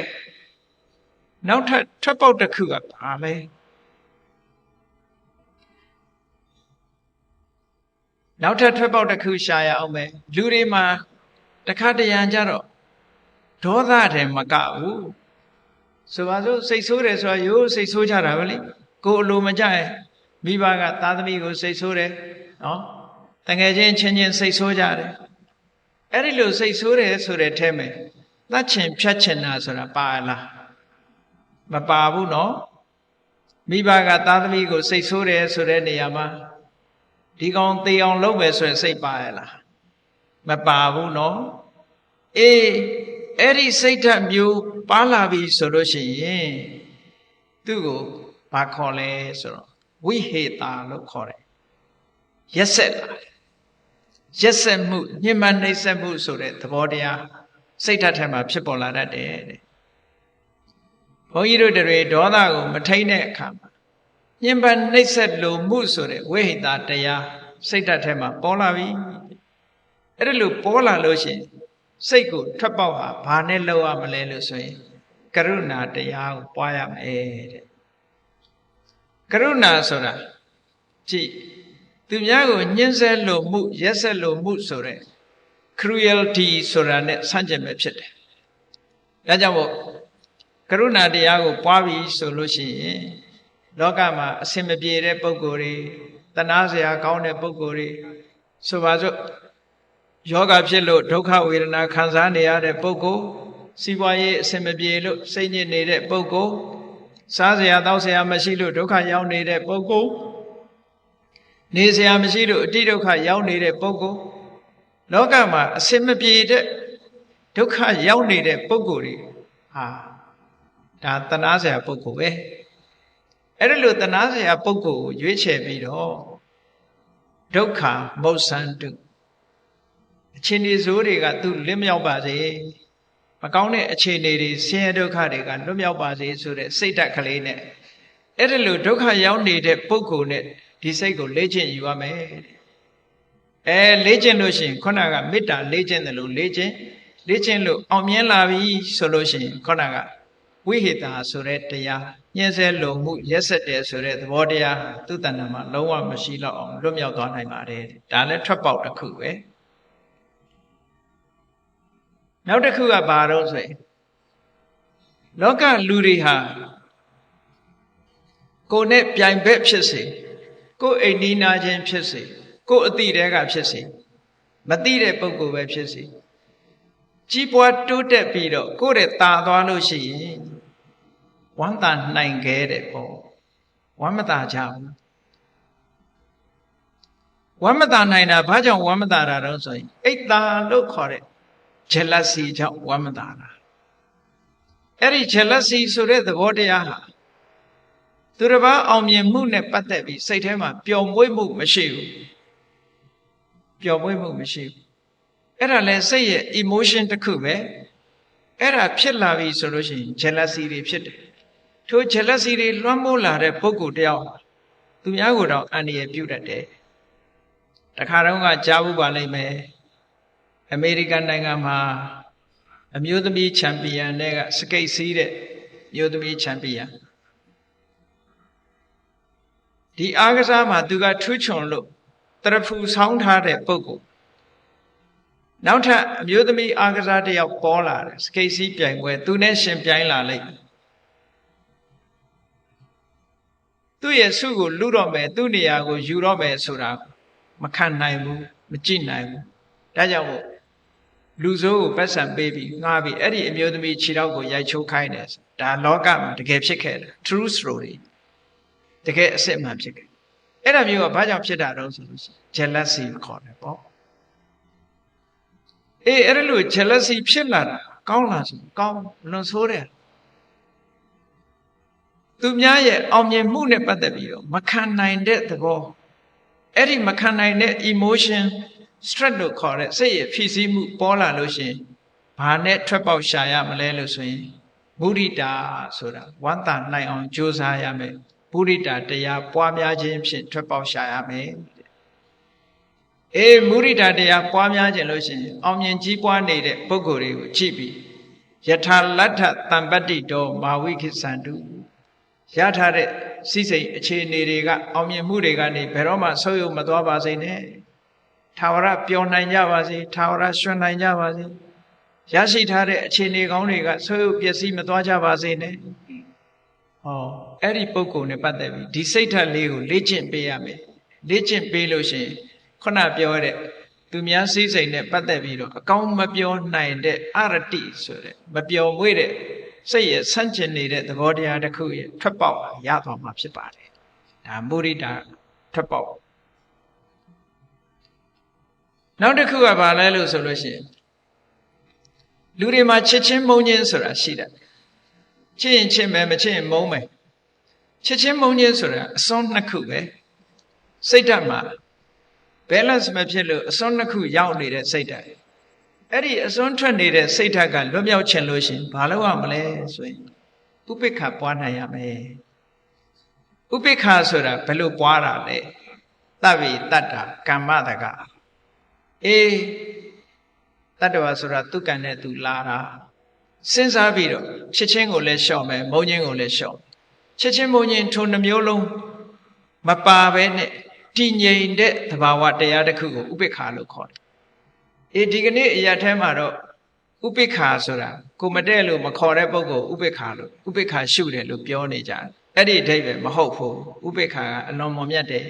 နောက်ထပ်ထွက်ပေါက်တစ်ခုကဘာလဲနောက်ထပ်ထွက်ပေါက်တစ်ခုရှာရအောင်မယ်လူတွေမှာတခါတရံကြတော့ဒေါသတယ်မကဘူးဆိုပါစို့စိတ်ဆိုးတယ်ဆိုတာရိုးစိတ်ဆိုးကြတာပဲလေကိုယ်အလိုမကျရင်မိဘကသားသမီးကိုစိတ်ဆိုးတယ်နော်တကယ်ချင်းချင်းစိတ်ဆိုးကြတယ်အဲ့ဒီလိုစိတ်ဆိုးတယ်ဆိုတဲ့ထဲမှာသတ်ချင်ဖြတ်ချင်တာဆိုတာပါလားမပါဘူးနော်မိဘကသားသမီးကိုစိတ်ဆိုးတယ်ဆိုတဲ့နေရာမှာဒီကောင်သေအောင်လုပ်မယ်ဆိုရင်စိတ်ပါရလားမပါဘူးနော်အေးအဲ့ဒီစိတ်ဓာတ်မျိုးပါလာပြီဆိုလို့ရှိရင်သူ့ကိုဘာခေါ်လဲဆိုတော့ဝိဟေတာလို့ခေါ်တယ်ရက်ဆက်လာရက်ဆက်မှုညှဉ်းပန်းနှိပ်စက်မှုဆိုတဲ့သဘောတရားစိတ်ဓာတ်ထဲမှာဖြစ်ပေါ်လာတတ်တယ်တဲ့ဘုန်းကြီးတို့တွေဒေါသကိုမထိန်တဲ့အခါမှာညှဉ်းပန်းနှိပ်စက်လိုမှုဆိုတဲ့ဝိဟိတာတရားစိတ်ဓာတ်ထဲမှာပေါ်လာပြီအဲ့ဒါလို့ပေါ်လာလို့ရှိရင်စိတ်ကိုထွက်ပေါက်ဟာဘာနဲ့လောက်ရမလဲလို့ဆိုရင်ကရုဏာတရားကိုပွားရမယ်တဲ့ကရုဏာဆိုတာကြည့်သူများကိုညှဉ်းဆဲလိုမှုရက်စက်လိုမှုဆိုတဲ့ cruelty ဆိုတာနဲ့ဆန့်ကျင်ပဲဖြစ်တယ်ဒါကြောင့်မို့ကရုဏာတရားကိုပွားပြီးဆိုလို့ရှိရင်လောကမှာအစင်မပြေတဲ့ပုဂ္ဂိုလ်တွေတနာစရာကောင်းတဲ့ပုဂ္ဂိုလ်တွေဆိုပါစို့ ယောဂဖြစ်လို့ဒုက္ခဝေဒနာခံစားနေရတဲ့ပုဂ္ဂိုလ်စီးပွားရေးအဆင်မပြေလို့စိတ်ညစ်နေတဲ့ပုဂ္ဂိုလ်စားစရာတောက်စရာမရှိလို့ဒုက္ခရောက်နေတဲ့ပုဂ္ဂိုလ်နေစရာမရှိလို့အတိဒုက္ခရောက်နေတဲ့ပုဂ္ဂိုလ်လောကမှာအဆင်မပြေတဲ့ဒုက္ခရောက်နေတဲ့ပုဂ္ဂိုလ်တွေဟာဒါတနာစရာပုဂ္ဂိုလ်ပဲအဲ့ဒါလို့တနာစရာပုဂ္ဂိုလ်ကိုရွေးချယ်ပြီးတော့ဒုက္ခမုတ်ဆန္တုအခြေအနေဆိုးတွေကသူလွတ်မြောက်ပါစေမကောင်းတဲ့အခြေအနေတွေဆင်းရဲဒုက္ခတွေကလွတ်မြောက်ပါစေဆိုတဲ့စိတ်ဓာတ်ကလေးနဲ့အဲ့ဒါလို့ဒုက္ခရောက်နေတဲ့ပုဂ္ဂိုလ်နဲ့ဒီစိတ်ကိုလေ့ကျင့်ယူရမယ်လေ့ကျင့်လို့ရှိရင်ခုနကမေတ္တာလေ့ကျင့်တယ်လို့လေ့ကျင့်လို့အောင်မြင်လာပြီဆိုလို့ရှိရင်ခုနကဝိဟိတာဆိုတဲ့တရားညှင်းဆဲလုံမှုရက်ဆက်တယ်ဆိုတဲ့သဘောတရားသူ့တဏ္ဍာမှာလုံးဝမရှိတော့အောင်လွတ်မြောက်သွားနိုင်ပါတယ်ဒါလည်းထွက်ပေါက်တစ်ခုပဲနောက်တစ်ခုကဘာတော့ဆိုရင်လောကလူတွေဟာကိုယ်နဲ့ပြိုင်ဘက်ဖြစ်စေကိုယ်အိမ်နီးနာချင်းဖြစ်စေကိုယ်အတိတဲကဖြစ်စေမတိတဲ့ပုဂ္ဂိုလ်ပဲဖြစ်စေကြီးပွားတိုးတက်ပြီးတော့ကိုယ့်ရဲ့တာသွားလို့ရှိရင်ဝမ်းသာနိုင်ခဲ့တဲ့ပေါ့ဝမ်းမသာကြဘူးဝမ်းမသာနိုင်တာဘာကြောင့်ဝမ်းမသာတာတော့ဆိုရင်အိတ်သာလို့ခေါ်တဲ့ jealousy ကြောင့်ဝမ်းမသာတာအဲ့ဒီ jealousy ဆိုတဲ့သဘောတရားဟာသူတစ်ပါးအောင်မြင်မှုနဲ့ပတ်သက်ပြီးစိတ်ထဲမှာပျော်မွေ့မှုမရှိဘူးပျော်မွေ့မှုမရှိဘူးအဲ့ဒါလဲစိတ်ရဲ့ emotion တစ်ခုပဲအဲ့ဒါဖြစ်လာပြီဆိုလို့ရှိရင် jealousy တွေဖြစ်တယ်ထို jealousy တွေလွှမ်းမိုးလာတဲ့ပုဂ္ဂိုလ်တယောက်သူများကိုတော့အန္တရာယ်ပြုတတ်တယ်တခါတော့ကကြားဘူးပါလိမ့်မယ်အမေရိကန်နိုင်ငံမှာအမျိုးသမီးချန်ပီယံတွေကစကိတ်စီးတဲ့မျိုးသမီးချန်ပီယံဒီအားကစားမှာသူကထူးချွန်လို့တရဖူဆောင်းထားတဲ့ပုဂ္ဂိုလ်နောက်ထပ်အမျိုးသမီးအားကစားတစ်ယောက်ပေါ်လာတယ်စကိတ်စီးပြိုင်ပွဲသူနဲ့ရှင်ပြိုင်လာလိုက်သူ့ရဲ့ဆုကိုလူတော့မယ်သူ့နေရာကိုယူတော့မယ်ဆိုတာမခံနိုင်ဘူးမကြည့်နိုင်ဘူးဒါကြောင့်မို့လူဆိုးကိုပတ်စံပေးပြီးငှားပြီးအဲ့ဒီအမျိုးသမီးခြေထောက်ကိုရိုက်ချိုးခိုင်းတယ်ဒါလောကမှာတကယ်ဖြစ်ခဲ့တယ် true story တကယ်အစစ်မှန်ဖြစ်ခဲ့အဲ့ဒါမျိုးကဘာကြောင့်ဖြစ်တာတော့ဆိုလို့ရှိရင် jealousy ခေါ်တယ်ပေါ့အဲ့ဒါလို့ jealousy ဖြစ်လာတာကောင်းလားဆိုကောင်းလွန်ဆိုးတယ်သူများရဲ့အောင်မြင်မှုနဲ့ပတ်သက်ပြီးတော့မခံနိုင်တဲ့သဘောအဲ့ဒီမခံနိုင်တဲ့ emotion stress လို့ခေါ်တဲ့စိတ်ရဲ့ဖြစ်စည်းမှုပေါ်လာလို့ရှိရင်ဘာနဲ့ထွက်ပေါက်ရှာရမလဲလို့ဆိုရင်မုဒိတာဆိုတာဝမ်းသာနိုင်အောင်ကြိုးစားရမယ်မုဒိတာတရားပွားများခြင်းဖြင့်ထွက်ပေါက်ရှာရမယ်မုဒိတာတရားပွားများခြင်းလို့ရှိရင်အောင်မြင်ကြီးပွားနေတဲ့ပုဂ္ဂိုလ်တွေကိုကြည့်ပြီးယထာလတ္ထတံပတ္တိတောမာဝိခိသန္တုရထားတဲ့စိစိတ်အခြေအနေတွေကအောင်မြင်မှုတွေကနေဘယ်တော့မှဆုတ်ယုတ်မသွားပါစေနဲ့ထာဝရပျော်နိုင်ကြပါစေထာဝရရွှင်နိုင်ကြပါစေရရှိထားတဲ့အခြေအနေကောင်းတွေကဆုတ်ယုတ်ပျက်စီးမသွားကြပါစေနဲ့အဲ့ဒီပုဂ္ဂိုလ်နဲ့ပတ်သက်ပြီးဒီစိတ်ဓာတ်လေးကိုလေ့ကျင့်ပေးရမယ်လေ့ကျင့်ပေးလို့ရှိရင်ခုနပြောတဲ့သူများစိစိတ်နဲ့ပတ်သက်ပြီးတော့အကောင်းမပြောနိုင်တဲ့အရတိဆိုတဲ့မပျော်မွေ့တဲ့စိတ်ရဲ့ဆန့်ကျင်နေတဲ့သဘောတရားတစ်ခုရဲ့ထွက်ပေါက်ရသွားမှာဖြစ်ပါတယ်ဒါမုဒိတာထွက်ပေါက်နောက်တစ်ခုကဘာလဲလို့ဆိုလို့ရှိရင်လူတွေမှာချစ်ချင်းမုန်းချင်းဆိုတာရှိတယ်ချစ်ရင်ချစ်မယ်မချစ်ရင်မုန်းမယ်ချစ်ချင်းမုန်းချင်းဆိုတာအစွန်းနှစ်ခုပဲစိတ်ဓာတ်မှာ balance မဖြစ်လို့အစွန်းနှစ်ခုရောက်နေတဲ့စိတ်ဓာတ်အဲ့ဒီအစွန်းထွက်နေတဲ့စိတ်ဓာတ်ကလွတ်မြောက်ခြင်းလို့ရှိရင်ဘာလုပ်ရမလဲဆိုရင်ဥပိ္ပခာပွားနိုင်ရမယ်ဥပိ္ပခာဆိုတာဘယ်လိုပွားတာလဲသဗ္ဗေတတ္တကမ္မတကတတ္တဝါဆိုတာသူကံနဲ့သူလာတာစဉ်းစားပြီးတော့ချစ်ချင်းကိုလည်းရှော့မယ်မုန်းချင်းကိုလည်းရှော့ချစ်ချင်းမုန်းချင်းထိုနှမျိုးလုံးမပါဘဲနဲ့တည်ငြိမ်တဲ့သဘာဝတရားတစ်ခုကိုဥပိ္ပခာလို့ခေါ်တယ်ဒီကနေ့အရာထဲမှာတော့ဥပိ္ပခာဆိုတာကိုမတဲ့လို့မခေါ်တဲ့ပုဂ္ဂိုလ်ဥပိ္ပခာလို့ဥပိ္ပခာရှုတယ်လို့ပြောနေကြတယ်အဲ့ဒီအဓိပ္ပာယ်မဟုတ်ဘူးဥပိ္ပခာကအလွန်မွန်မြတ်တယ်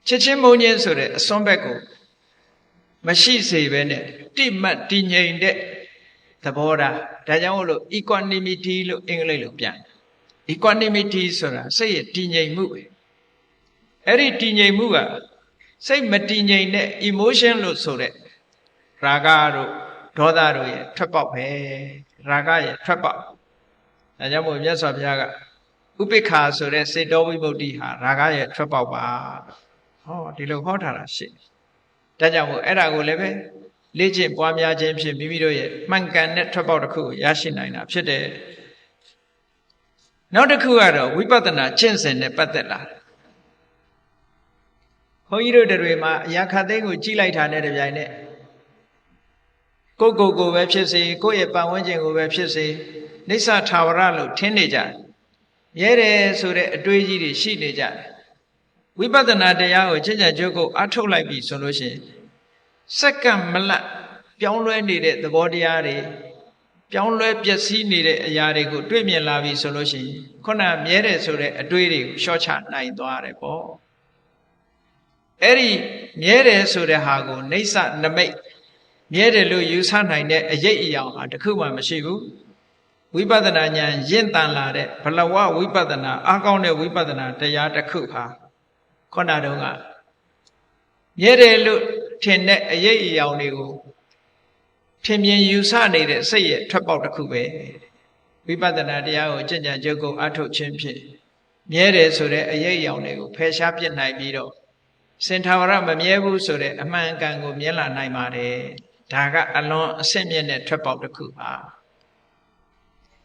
ချစ်ချင်းမုန်းချင်းဆိုတဲ့အစွန်းဘက်ကို မရှိစေပဲနဲ့တိမှတ်တည်ငြိမ်တဲ့သဘောထားဒါကြောင့်မို့လို့ equanimity လို့အင်္ဂလိပ်လိုပြန် equanimity ဆိုတာစိတ်ရဲ့တည်ငြိမ်မှုပဲအဲ့ဒီတည်ငြိမ်မှုကစိတ်မတည်ငြိမ်တဲ့ emotion လို့ဆိုတဲ့ရာဂတို့ဒေါသတို့ရဲ့ထွက်ပေါက်ပဲရာဂရဲ့ထွက်ပေါက်ဒါကြောင့်မို့မြတ်စွာဘုရားကဥပိ္ပခာဆိုတဲ့စေတောဝိမု ക്തി ဟာရာဂရဲ့ထွက်ပေါက်ပါဟောဒီလိုဟောထားတာရှိတယ်ဒါကြောင့်မို့အဲ့ဒါကိုလည်းပဲလေ့ကျင့်ပွားများခြင်းဖြင့်မိမိတို့ရဲ့မှန်ကန်တဲ့ထွက်ပေါက်တစ်ခုကိုရရှိနိုင်တာဖြစ်တယ်နောက်တစ်ခုကတော့ဝိပဿနာကျင့်စဉ်နဲ့ပတ်သက်လာတယ်ဘုန်းကြီးတို့တွေမှာအရာခတ်သိမ်းကိုကြည်လိုက်တာနဲ့တပြိုင်နက်ကိုပဲဖြစ်စေကိုယ့်ရဲ့ပတ်ဝန်းကျင်ကိုပဲဖြစ်စေနိစ္စထာဝရလို့ထင်နေကြတယ်ရဲတယ်ဆိုတဲ့အတွေးကြီးတွေရှိနေကြတယ်ဝိပဿနာတရားကိုကျင့်ကြံကြိုးကိုအထုတ်လိုက်ပြီဆိုလို့ရှိရင်စက္ကန့်မလတ်ပြောင်းလဲနေတဲ့သဘောတရားတွေပြောင်းလဲပျက်စီးနေတဲ့အရာတွေကိုတွေ့မြင်လာပြီဆိုလို့ရှိရင်ခုနမြဲတယ်ဆိုတဲ့အတွေးတွေကိုရှော့ချနိုင်သွားတယ်ပေါ့အဲ့ဒီမြဲတယ်ဆိုတဲ့ဟာကိုနေဆနမိတ်မြဲတယ်လို့ယူဆနိုင်တဲ့အရေးအယောင်ဟာတခုမှမရှိဘူးဝိပဿနာဉာဏ်ရင့်တန်လာတဲ့ဘလဝဝိပဿနာအားကောင်းတဲ့ဝိပဿနာတရားတစ်ခုဟာခုနတုန်းကမြဲတယ်လို့ထင်တဲ့အရေးအယောင်တွေကိုထင်မြင်ယူဆနေတဲ့စိတ်ရဲ့ထွက်ပေါက်တစ်ခုပဲဝိပဿနာတရားကိုကျင့်ကြံကြိုးကိုအထုတ်ခြင်းဖြင့်မြဲတယ်ဆိုတဲ့အရေးအယောင်တွေကိုဖယ်ရှားပြစ်နိုင်ပြီးတော့စင်ထာဝရမမြဲဘူးဆိုတဲ့အမှန်အကန်ကိုမြင်လာနိုင်ပါတယ်ဒါကအလွန်အဆင့်မြင့်တဲ့ထွက်ပေါက်တစ်ခုပါ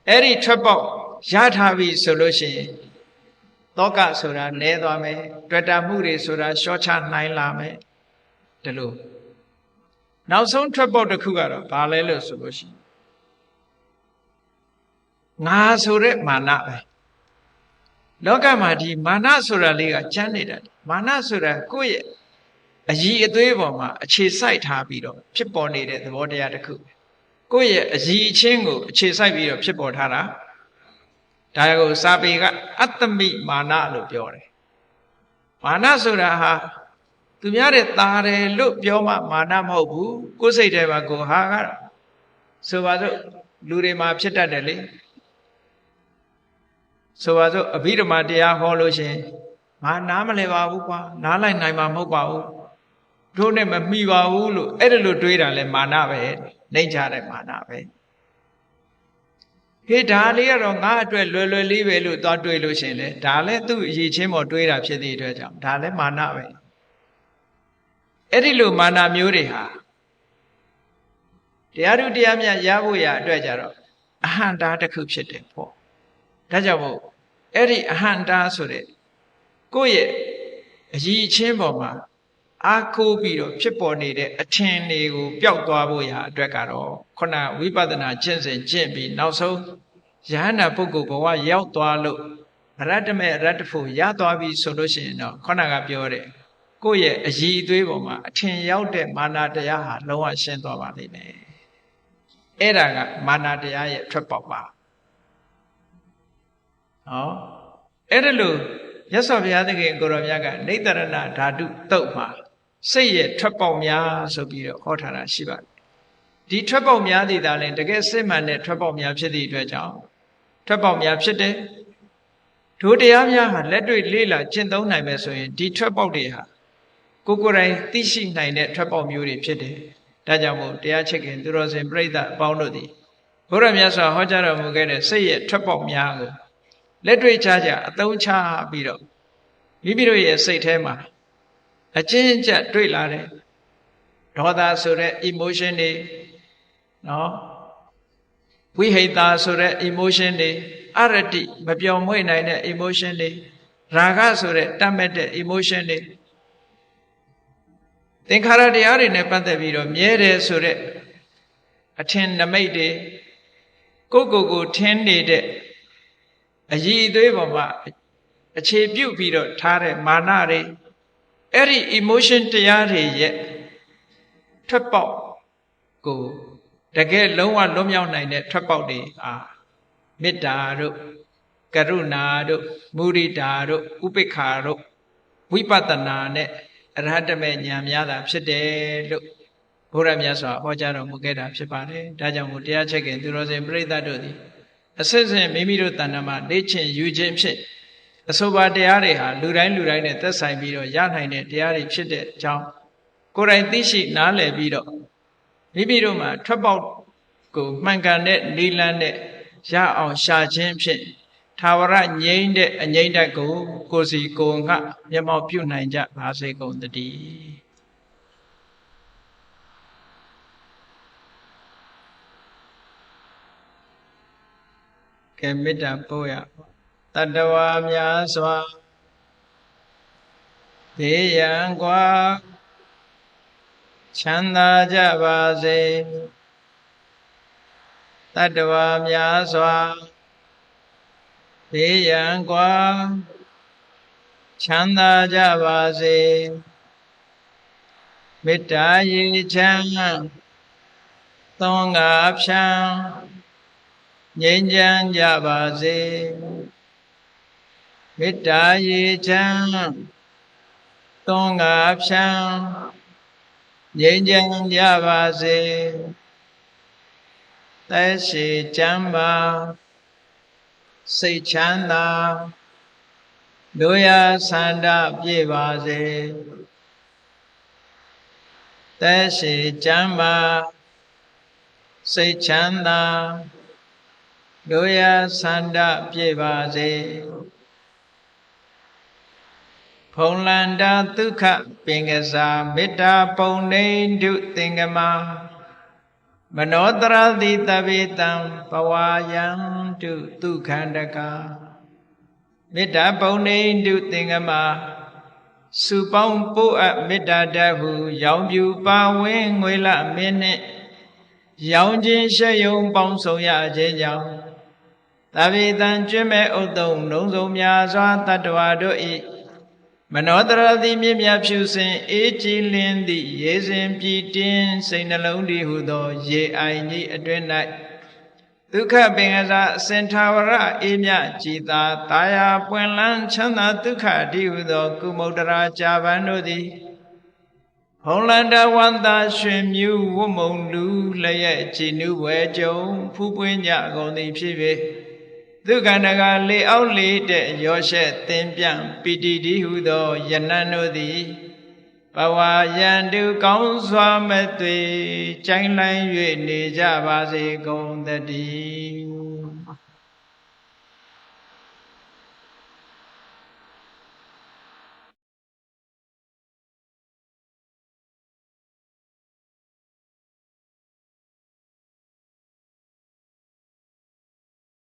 အဲ့ဒီထွက်ပေါက်ရထားပြီဆိုလို့ရှိရင်တောကဆိုတာနည်းသွားမယ်တွေ့တာမှုတွေဆိုတာရှော့ချနိုင်လာမယ်ဒီလိုနောက်ဆုံးထွက်ပေါက်တစ်ခုကတော့ဘာလဲလို့ဆိုလို့ရှိရင်ငါဆိုတဲ့မာနပဲလောကမှာဒီမာနဆိုတာလေးကကျမ်းနေတာမာနဆိုတာကိုယ့်ရဲ့အည်အသွေးပေါ်မှာအခြေစိုက်ထားပြီးတော့ဖြစ်ပေါ်နေတဲ့သဘောတရားတစ်ခုကိုယ့်ရဲ့အည်အချင်းကိုအခြေစိုက်ပြီးတော့ဖြစ်ပေါ်ထားတာဒါကိုစာပေကအတ္တမိမာနလို့ပြောတယ်မာနဆိုတာဟာသူများတဲ့ตาတယ်လို့ပြောမှမာနမဟုတ်ဘူးကိုယ်စိတ်ထဲမှာကိုဟာကတော့ဆိုပါစို့လူတွေမှာဖြစ်တတ်တယ်လေဆိုပါစို့အဘိဓမ္မာတရားဟောလို့ရှင်ငါနားမလဲပါဘူးကွာနားလိုက်နိုင်မှာမဟုတ်ပါဘူးတို့နဲ့မမှီပါဘူးလို့အဲ့ဒါလို့တွေးတာလဲမာနပဲနှိမ့်ချတဲ့မာနပဲဟေးဒါလေးကတော့ငါအတွက်လွယ်လွယ်လေးပဲလို့သွားတွေးလို့ရှင်လေဒါလည်းသူ့အရေးချင်းပေါ်တွေးတာဖြစ်တဲ့အတွက်ကြောင့်ဒါလည်းမာနပဲအဲ့ဒီလိုမာနမျိုးတွေဟာတရားဓုတရားမြတ်ရဖို့ရအတွက်ကြတော့အဟံတာတစ်ခုဖြစ်တယ်ပေါ့ဒါကြောင့်မို့အဲ့ဒီအဟံတာဆိုတဲ့ကိုယ့်ရဲ့အည်ချင်းပေါ်မှာအားကိုးပြီးတော့ဖြစ်ပေါ်နေတဲ့အထင်တွေကိုပျောက်သွားဖို့ရအတွက်ကတော့ခုနဝိပဿနာကျင့်စဉ်ကျင့်ပြီးနောက်ဆုံးယဟန္တာပုဂ္ဂိုလ်ဘဝရောက်သွားလို့အရတ္တမေအရတ္တဖို့ရသွားပြီဆိုလို့ရှိရင်တော့ခုနကပြောတဲ့ကိုယ့်ရဲ့အည်အသွေးပေါ်မှာအထင်ရောက်တဲ့မာနတရားဟာလုံးဝရှင်းသွားပါလိမ့်မယ်အဲ့ဒါကမာနတရားရဲ့ထွက်ပေါက်ပါဟောအဲ့ဒါလို့မြတ်စွာဘုရားသခင်ကိုရောမြတ်ကနိတ္တရဏဓာတုတုတ်မှာစိတ်ရဲ့ထွက်ပေါက်များဆိုပြီးတော့ဟောထားတာရှိပါတယ်ဒီထွက်ပေါက်များသည်သာလည်းတကယ်စစ်မှန်တဲ့ထွက်ပေါက်များဖြစ်သည့်အတွက်ကြောင့်ထွက်ပေါက်များဖြစ်တယ်ဒုတရားများဟာလက်တွေ့လေ့လာကျင့်သုံးနိုင်မယ်ဆိုရင်ဒီထွက်ပေါက်တွေဟာကိုယ်တိုင်သိရှိနိုင်တဲ့ထွက်ပေါက်မျိုးတွေဖြစ်တယ်ဒါကြောင့်မို့တရားချစ်ခင်သူတော်စင်ပြိဿအပေါင်းတို့သည်ဘုရားမြတ်စွာဟောကြားတော်မူခဲ့တဲ့စိတ်ရဲ့ထွက်ပေါက်များကိုလက်တွေ့ချအသုံးချပြီးတော့မိမိတို့ရဲ့စိတ်ထဲမှာအကျဉ်းကျတွေ့လာတဲ့ဒေါသဆိုတဲ့ emotion တွေနော်ဝိဟိတဆိုတဲ့ emotion တွေအရတိမပြောင်းမွေ့နိုင်တဲ့ emotion တွေရာဂဆိုတဲ့တတ်မဲ့တဲ့ emotion တွေသင်္ခါရတရားတွေနဲ့ပတ်သက်ပြီးတော့မြဲတယ်ဆိုတဲ့အထင်နမိတ်တွေကိုထင်းနေတဲ့အည်အသွေးပေါ်မှာအခြေပြုပြီးတော့ထားတဲ့မာနတွေအဲ့ဒီ emotion တရားတွေရဲ့ထွက်ပေါက်ကိုတကယ်လုံးဝလွတ်မြောက်နိုင်တဲ့ထွက်ပေါက်တွေမေတ္တာတို့ကရုဏာတို့မုဒိတာတို့ဥပိ္ပခာတို့ဝိပဿနာနဲ့အရဟတမေဉာဏ်များတာဖြစ်တယ်လို့ ဘုရားမြတ်စွာဟောကြားတော်မူခဲ့တာဖြစ်ပါတယ်ဒါကြောင့်မို့တရားချက်ခင်သူတော်စင်ပြိဿတို့သည်အစစ်စစ်မိမိတို့တဏ္ဍာမှာလေ့ကျင့်ယူခြင်းဖြင့်အဆိုပါတရားတွေဟာလူတိုင်းနဲ့သက်ဆိုင်ပြီးတော့ရနိုင်တဲ့တရားတွေဖြစ်တဲ့အကြောင်းကိုယ်တိုင်သိရှိနားလည်ပြီးတော့မိမိတို့မှာထွက်ပေါက်ကိုမှန်ကန်တဲ့နိလန်းနဲ့ရအောင်ရှာခြင်းဖြင့်ထာဝရငြိမ့်တဲ့အငြိမ့်တက်ကိုကိုယ်စီကိုယ်ငှမျက်မှောက်ပြုနိုင်ကြပါစေကုန်သတည်းကဲမေတ္တာပို့ရတတ္တဝါများစွာဘေးရန်ကွာချမ်းသာကြပါစေတတ္တဝါများစွာဘေးရန်ကွာချမ်းသာကြပါစေမေတ္တာရေချမ်းသောငါဖြံငြိမ်းချမ်းကြပါစေမေတ္တာရေချမ်းသောငါဖြံငြိမ်းချမ်းကြပါစေသက်ရှိချမ်းသာစိတ်ချမ်းသာတို့ရဆန္ဒပြည့်ပါစေသက်ရှိချမ်းသာစိတ်ချမ်းသာတို့ရဆန္ဒပြည့်ပါစေဖုံလန္တာဒုက္ခပင်ကစားမေတ္တာပုံနေတုသင်္ကမမနောတရတိတဗေတံဘဝယံတုဒုက္ခန္တကမေတ္တာပုံနေတုသင်္ကမစုပေါင်းပို့အပ်မေတ္တာတဟုရောင်ပြူပါဝင်းငွေလမင်းနှင့်ရောင်ခြင်းရှက်ယုံပေါင်းဆောင်ရခြင်းကြောင့်တဗေတံကျွမ်းမဲ့ဥတုံလုံးစုံများစွာတတ္တဝါတို့၏မနောတရတိမြင့်မြတ်ဖြူစင်အေးကြည်လင်းသည့်ရေစဉ်ပြည်တင်းစိတ်နှလုံးတည်ဟုသောရေအိုင်ကြီးအတွင်း၌ဒုက္ခပင်ကစားအစင်ထာဝရအေးမြကြည်သာတာယာပွင့်လန်းချမ်းသာဒုက္ခတည်ဟုသောကုမုဒ္ဒရာကြာပန်တို့သည်ဟောလန္တဝန္တာရွှင်မြူဝမုံလူလျက်ကြည်နုဝဲကြုံဖူးပွင့်ကြကုန်သည်ဖြစ်၍ဒုက္ခန္တကလေအောက်လေတဲ့ရောရှက်သင်ပြန့်ပိတိတိဟုသောယနန်တို့သည်ဘဝယံတုကောင်းစွာမဲ့သွေကြိုင်းလိုက်၍နေကြပါစေကုန်သတည်း